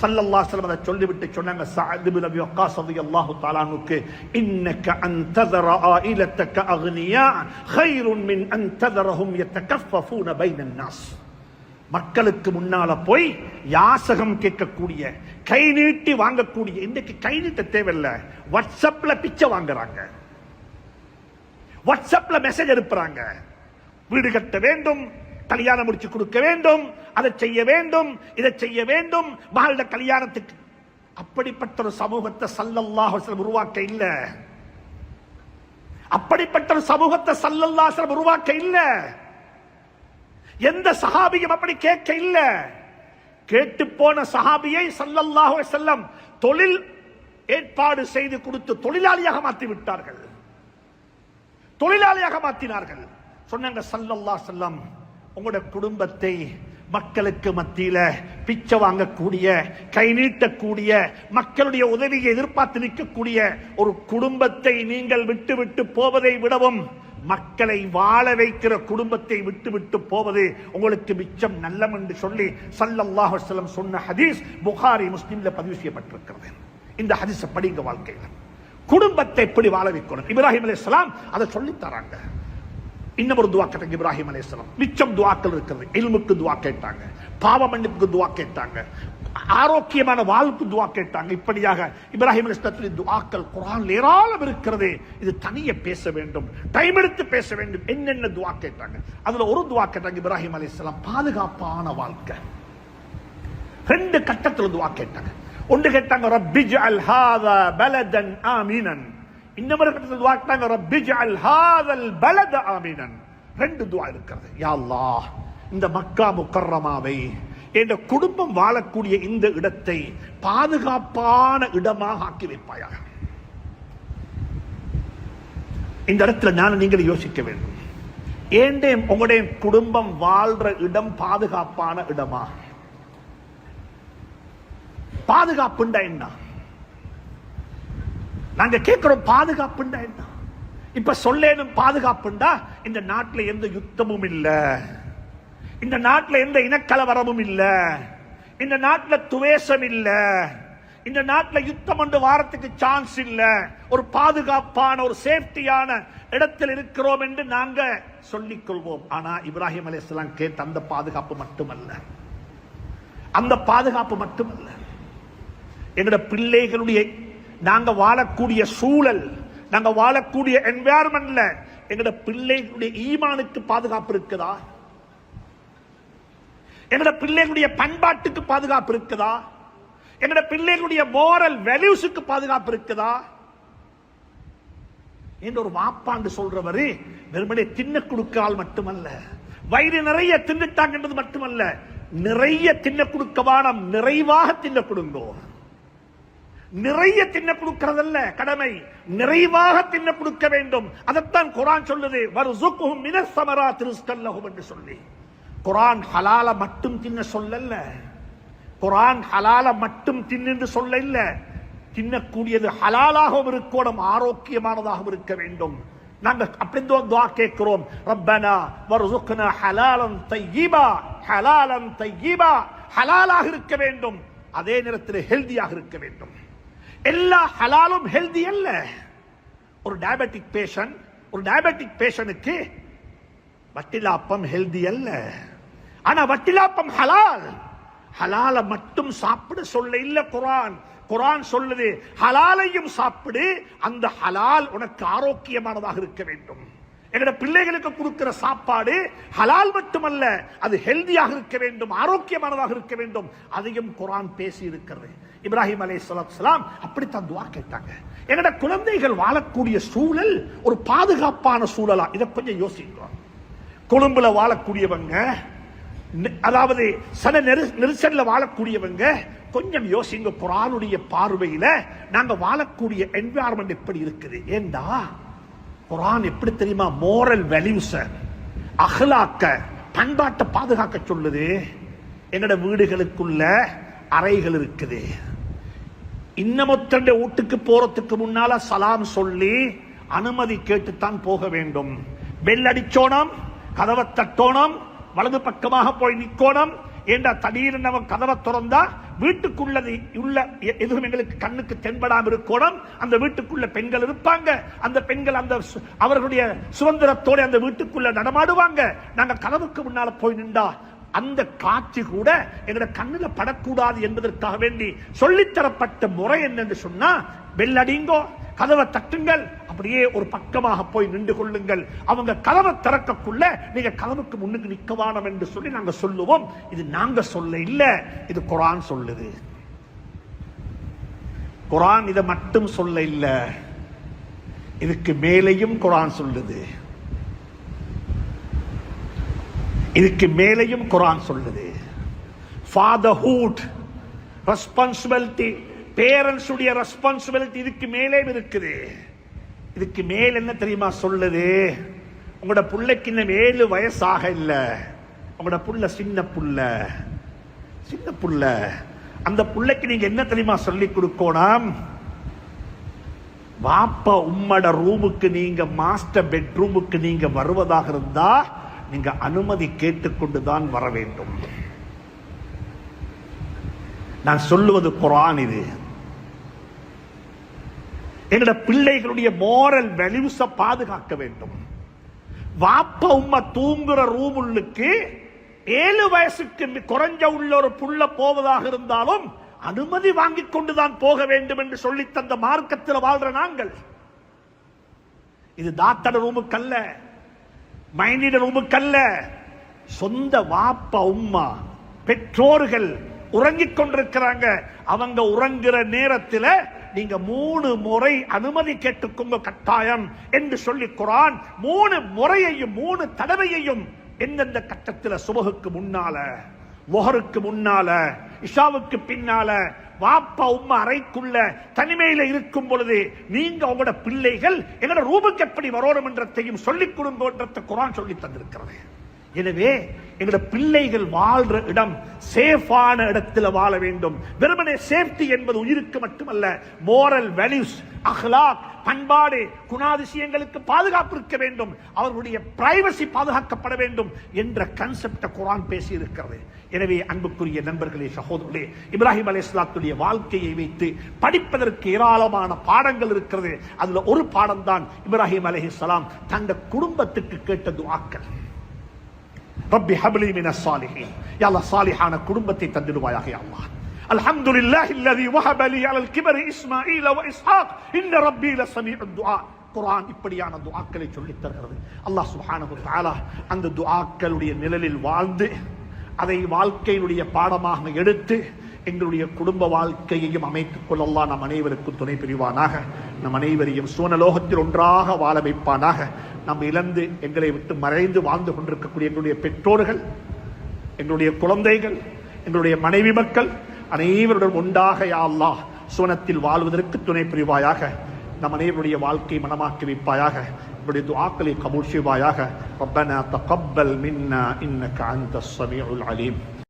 ஸல்லல்லாஹு அலைஹி வஸல்லம் சொல்லிவிட்டு சொன்னாங்க சஅத் இப்னு அபி வக்காஸ் ரலியல்லாஹு தஆலா அன்ஹுக்கு, இன்னக அன்ததர ஆயிலத்தக அக்னியா கைருன் மின் அன்ததரஹும் யதகஃபஃபூன பைனன் நாஸ். மக்களுக்கு முன்னால போய் யாசகம் கேட்கக்கூடிய, கை நீட்டி வாங்கக்கூடிய, இன்றைக்கு கை நீட்ட தேவையில்லை, வாட்ஸ்அப்ல பிச்சை வாங்குறாங்க, வாட்ஸ்அப்ல மெசேஜ் அனுப்புறாங்க, வீடு கட்ட வேண்டும், கல்யாணம் முடிச்சு கொடுக்க வேண்டும், அதை செய்ய வேண்டும், இதை செய்ய வேண்டும், மகளோட கல்யாணத்துக்கு. அப்படிப்பட்ட ஒரு சமூகத்தை ஸல்லல்லாஹு அலைஹி வஸல்லம் உருவாக்க இல்ல, அப்படிப்பட்ட ஒரு சமூகத்தை ஸல்லல்லாஹு அலைஹி வஸல்லம் உருவாக்க இல்ல. எந்த சஹாபியும் அப்படி கேட்க இல்ல. கேட்டு போன சஹாபியை ஸல்லல்லாஹு அலைஹி வஸல்லம் தொழில் ஏற்பாடு செய்து கொடுத்து தொழிலாளியாக மாற்றி விட்டார்கள், தொழிலாளியாக மாற்றினார்கள். சொன்னாங்க ஸல்லல்லாஹு அலைஹி வஸல்லம், உங்களுடைய குடும்பத்தை மக்களுக்கு மத்தியில பிச்சை வாங்கக்கூடிய, கை நீட்டக்கூடிய, மக்களுடைய உதவியை எதிர்பார்த்து நிற்கக்கூடிய ஒரு குடும்பத்தை நீங்கள் விட்டு விட்டு போவதை விடவும், மக்களை வாழ வைக்கிற குடும்பத்தை விட்டு விட்டு போவது உங்களுக்கு மிச்சம் நல்லம் என்று சொல்லி ஸல்லல்லாஹு அலைஹி வஸல்லம் சொன்ன ஹதீஸ் புகாரி முஸ்லிம்ல பதிவு செய்யப்பட்டிருக்கிறது. இந்த ஹதீஸை படிங்க. வாழ்க்கையில் குடும்பத்தை எப்படி வாழ வைக்கணும், இப்ராஹிம் அலைஹிஸ்ஸலாம் அதை சொல்லி தராங்க. இன்னும் ஒரு துஆ கேட்டாங்க இப்ராஹிம் அலைஹிஸ்ஸலாம். மிச்சம் துஆக்கள் இருக்கிறது. இல்முக்கு துஆ கேட்டாங்க, பாவ மன்னிப்புக்கு துஆ கேட்டாங்க, ஆரோக்கியமான வாழ்வுக்கு துஆ கேட்டாங்க. இப்படியாக இப்ராஹிம் அலைஹிஸ்ஸலாத்துடைய துஆக்கள் குர்ஆனில் ஏராளம் இருக்கிறது. இது தனியே பேச வேண்டும், டைம் எடுத்து பேச வேண்டும். என்னென்ன துஆ கேட்டாங்க, அதுல ஒரு துஆ கேட்டாங்க இப்ராஹிம் அலைஹிஸ்ஸலாம், பாதுகாப்பான வாழ்க்கை. 2 கட்டத்தில் துஆ கேட்டாங்க. ஒன்று கேட்டாங்க ரப்பிஜ்அல் ஹாதா பலதன் ஆமினன், இன்னொரு கட்டத்தில் துஆ கேட்டாங்க ரப்பிஜ்அல் ஹாதல் பலத ஆமினன். 2 துஆ இருக்கிறது. யா அல்லாஹ், இந்த மக்கா முக்கர்ரமாவை, என்ற குடும்பம் வாழக்கூடிய இந்த இடத்தை பாதுகாப்பான இடமாக ஆக்கி வைப்பாயாக. இந்த இடத்துல நான் நீங்கள் யோசிக்க வேண்டும், ஏண்டே உங்களுடைய குடும்பம் வாழ்ற இடம் பாதுகாப்பான இடமா? பாதுகாப்புண்டா என்ன? நாங்க கேட்கிறோம் பாதுகாப்புண்டா என்ன? இப்ப சொல்லேனும் பாதுகாப்புண்டா, இந்த நாட்டில் எந்த யுத்தமும் இல்ல, இந்த நாட்டில் எந்த இனக்கலவரமும் இல்ல, இந்த நாட்டில் துவேஷம் இல்ல, இந்த நாட்டில் யுத்தம் ஒன்று வாரத்துக்கு சான்ஸ் இல்ல, ஒரு பாதுகாப்பான ஒரு சேஃப்டியான இடத்தில் இருக்கிறோம் என்று நாங்க சொல்லிக் கொள்வோம். ஆனா இப்ராஹிம் அலைஹிஸ்ஸலாம் கேட்ட அந்த பாதுகாப்பு மட்டுமல்ல, அந்த பாதுகாப்பு மட்டுமல்ல, எங்களோட பிள்ளைகளுடைய நாங்க வாழக்கூடிய சூழல், நாங்க வாழக்கூடிய என்வாயர்மெண்ட்ல எங்களோட பிள்ளைகளுடைய ஈமானுக்கு பாதுகாப்பு இருக்குதா? எங்களோட பிள்ளைகளுடைய பண்பாட்டுக்கு பாதுகாப்பு இருக்குதா? எங்களோட பிள்ளைகளுடைய மோரல் வேல்யூஸுக்கு பாதுகாப்பு இருக்குதா? என்று ஒரு வாப்பாண்டு சொல்றவரு வெறுமனே தின்ன கொடுக்கால் மட்டுமல்ல, வயிறு நிறைய தின்னுட்டாங்க என்பது மட்டுமல்ல, நிறைய தின்ன கொடுக்கவான நிறைவாக தின்ன கொடுங்கோ. நிறைய தின்ன கொடுக்கிறதல்ல கடமை, நிறைவாக தின்ன கொடுக்க வேண்டும். அதைத்தான் குர்ஆன் சொல்லுது, வர்ஸுக்ஹும் மினஸ் ஸமராத்தி ரிஸ்கன் லஹும் என்று சொல்லி. குர்ஆன் ஹலால மட்டும் தின்ன சொல்லல, குர்ஆன் ஹலால மட்டும் தின்னு சொல்ல இல்ல, தின்னக்கூடியது ஹலாலாகவும் இருக்கணும், ஆரோக்கியமானதாகவும் இருக்க வேண்டும். நாங்க அப்படி துஆ கேட்கிறோம், ரப்பனா வர்ஸுக்னா ஹலாலன் தய்யிபா, ஹலாலன் தய்யிபா, ஹலாலாக இருக்க வேண்டும், அதே நேரத்தில் ஹெல்தியாக இருக்க வேண்டும். எல்லா ஹலாலும் ஹெல்தி அல்ல. ஒரு டயபெட்டிக் பேஷண்ட், ஒரு டயபெட்டிக் பேஷண்ட்டுக்கு வட்டிலாப்பம் ஹெல்தி அல்ல, ஆனா வட்டிலாப்பம் ஹலால். ஹலால மட்டும் சாப்பிட சொல்ல இல்ல குர்ஆன். குர்ஆன் சொல்லுது ஹலாலையும் சாப்பிடு, அந்த ஹலால் உனக்கு ஆரோக்கியமானதாக இருக்க வேண்டும். எங்கட பிள்ளைகளுக்கு கொடுக்கிற சாப்பாடு ஹலால் மட்டுமல்ல, அது ஹெல்தியாக இருக்க வேண்டும், ஆரோக்கியமானதாக இருக்க வேண்டும். அதையும் குர்ஆன் பேசி இருக்கிறது. இப்ராஹிம் அலைஹிஸ்ஸலாம் அப்படித்தான் துஆ கேட்டாங்க. எங்கட குழந்தைகள் வாழக்கூடிய சூழல் ஒரு பாதுகாப்பான சூழலா? இதை கொஞ்சம் யோசிக்கிறோம். கொழும்புல வாழக்கூடியவங்க, அதாவது சன நெரிசல்ல வாழக்கூடியவங்க கொஞ்சம் யோசிங்க. குர்ஆனுடைய பார்வையில நாங்க வாழக்கூடிய என்விரான்மெண்ட் எப்படி இருக்குது? ஏண்டா குர்ஆன் எப்படி தெரியுமா மோரல் வேல்யூஸ், அஹ்லாக்க, பண்பாட்டை பாதுகாக்க சொல்லுது. எங்கட வீடுகளுக்குள்ள அறைகள் இருக்குது. இன்னமொத்தண்ட வீட்டுக்கு போறதுக்கு முன்னால சலாம் சொல்லி அனுமதி கேட்டுத்தான் போக வேண்டும். பெல் அடிச்சோனம், கதவை தட்டோனம், வலது பக்கமாக போய் நிக்கோணும். ஏண்டா திடீர்னு நம்ம கதவை திறந்தா வீட்டுக்குள்ளது உள்ள எதுவும் எங்களுக்கு கண்ணுக்கு தென்படாம இருக்கணும். அந்த வீட்டுக்குள்ள பெண்கள் இருப்பாங்க. அந்த பெண்கள் அந்த அவர்களுடைய சுதந்திரத்தோடு அந்த வீட்டுக்குள்ள நடமாடுவாங்க. நாங்க கதவுக்கு முன்னால போய் நின்றா அந்த காட்சி கூட எங்கட கண்ணுல படக்கூடாது என்பதற்காக வேண்டி சொல்லித்தரப்பட்ட முறை என்னன்னு சொன்னா, பெல் அடிங்கோ, கதவை தட்டுங்கள், அப்படியே ஒரு பக்கமாக போய் நின்று கொள்ளுங்கள். அவங்க கதவை திறக்கக்குள்ள நீங்க கதவுக்கு முன்னுக்கு நிக்கவானம் என்று சொல்லி நாங்க சொல்லுவோம். இது நாங்க சொல்ல இல்ல, இது குர்ஆன் சொல்லுது. குர்ஆன் இதை மட்டும் சொல்ல இல்ல, இதுக்கு மேலையும் குர்ஆன் சொல்லுது. இதுக்கு மேலையும் குர்ஆன் சொல்லுது. ஃபாதர்ஹுட் ரெஸ்பான்சிபிலிட்டி, பேரண்ட்ஸ் உடைய ரெஸ்பான்சிபிலிட்டி இதுக்கு மேலே இருக்குது. இதுக்கு மேல் என்ன தெரியுமா சொல்லுது? உங்களோட புள்ளைக்கு இன்னும் 7 வயசாக இல்ல, உங்களோட புள்ள சின்ன புள்ள. அந்த புள்ளைக்கு நீங்க என்ன தெரியுமா சொல்லி கொடுக்கணும்? வாப்பா உம்மட ரூமுக்கு நீங்க மாஸ்டர் பெட்ரூமுக்கு நீங்க வருவதாக இருந்தா நீங்க அனுமதி கேட்டுக்கொண்டுதான் வர வேண்டும். நான் சொல்லுவது குர்ஆன். இது எங்கட பிள்ளைகளுடைய மோரல் வேல்யூஸை பாதுகாக்க வேண்டும். வாப்பா உம்மா தூங்குற ரூமுக்கு 7 வயசுக்கு குறைஞ்ச உள்ள ஒரு புள்ள போவதாக இருந்தாலும் அனுமதி வாங்கிக் கொண்டுதான் போக வேண்டும் என்று சொல்லி தந்த மார்க்கத்தில் வாழ்ற நாங்கள். இது தாத்தட ரூமுக்கல்ல, மைனிட ரூமுக்கல்ல. சொந்த வாப்பா உம்மா பெற்றோர்கள் உறங்கிக் கொண்டிருக்கிறாங்க. அவங்க உறங்குற நேரத்தில் நீங்க 3 முறை அனுமதி கேட்டுக்கொங்க கட்டாயம் என்று சொல்லி குர்ஆன் 3 முறையையும் 3 தடவையையும் எந்தெந்த கட்டத்தில் சுபஹுக்கு முன்னால, லுஹருக்கு முன்னால, இஷாவுக்கு பின்னால, வாப்பா உம்மா அறைக்குள்ள தனிமையில இருக்கும் பொழுது நீங்க உங்களோட பிள்ளைகள் எங்களோட ரூமுக்கு எப்படி வரணும் என்றதையும் சொல்லிக் கொடுங்கன்றத குர்ஆன் சொல்லி தந்திருக்கிறது. எனவே எங்களோட பிள்ளைகள் வாழ்ற இடம் சேஃபான இடத்துல வாழ வேண்டும். வெறுமனே சேஃப்டி என்பது உயிருக்கு மட்டுமல்ல, மோரல் வேல்யூஸ், அஹ்லாக், பண்பாடு, குணாதிசயங்களுக்கு பாதுகாப்பு இருக்க வேண்டும். அவர்களுடைய பிரைவசி பாதுகாக்கப்பட வேண்டும் என்ற கான்செப்டை குர்ஆன் பேசி இருக்கிறது. எனவே அன்புக்குரிய நண்பர்களே, சகோதரர்களே, இப்ராஹிம் அலைஹிஸ்ஸலாத்துடைய வாழ்க்கையை வைத்து படிப்பதற்கு ஏராளமான பாடங்கள் இருக்கிறது. அதுல ஒரு பாடம் தான் இப்ராஹிம் அலைஹிஸ்ஸலாம் தந்த குடும்பத்துக்கு கேட்ட துஆக்கள். ரப்பி ஹப்லி மினஸ் சாலிஹீன், யா அல்லாஹ் சாலிஹான குடும்பத்தை தந்திடுவாயாக யா அல்லாஹ். அல்ஹம்துலில்லாஹி அல்லதி வஹப லி அலல் கிபரி இஸ்மாஈல வ இஸ்ஹாக் இன்ன ரப்பி லஸமீஉத் துஆ. குர்ஆன் இப்படியான துஆக்களை சொல்லித் தருகிறது. அல்லாஹ் சுப்ஹானஹு வ தஆலா அந்த துஆக்களுடைய நிழலில் வாழ்ந்து அதை வாழ்க்கையினுடைய பாடமாக எடுத்து எங்களுடைய குடும்ப வாழ்க்கையையும் அமைத்துக் கொள்ள அல்லாஹ் நம் அனைவருக்கும் துணை புரிவானாக. நம் அனைவரையும் சுவனலோகத்தில் ஒன்றாக வாழ வைப்பானாக. நம்ம இழந்து எங்களை விட்டு மறைந்து வாழ்ந்து கொண்டிருக்கக்கூடிய எங்களுடைய பெற்றோர்கள், எங்களுடைய குழந்தைகள், எங்களுடைய மனைவி மக்கள் அனைவருடன் ஒன்றாக யா அல்லாஹ் சுவனத்தில் வாழ்வதற்கு துணை புரிவாயாக. நம் அனைவருடைய வாழ்க்கை மனமாக்கி வைப்பாயாக. நம்முடைய துஆக்களை கபூல் செய்வாயாக. ரப்பனா தகப்பல் மின்னா இன்னக அன்தஸ் ஸமீஉல் அலீம்.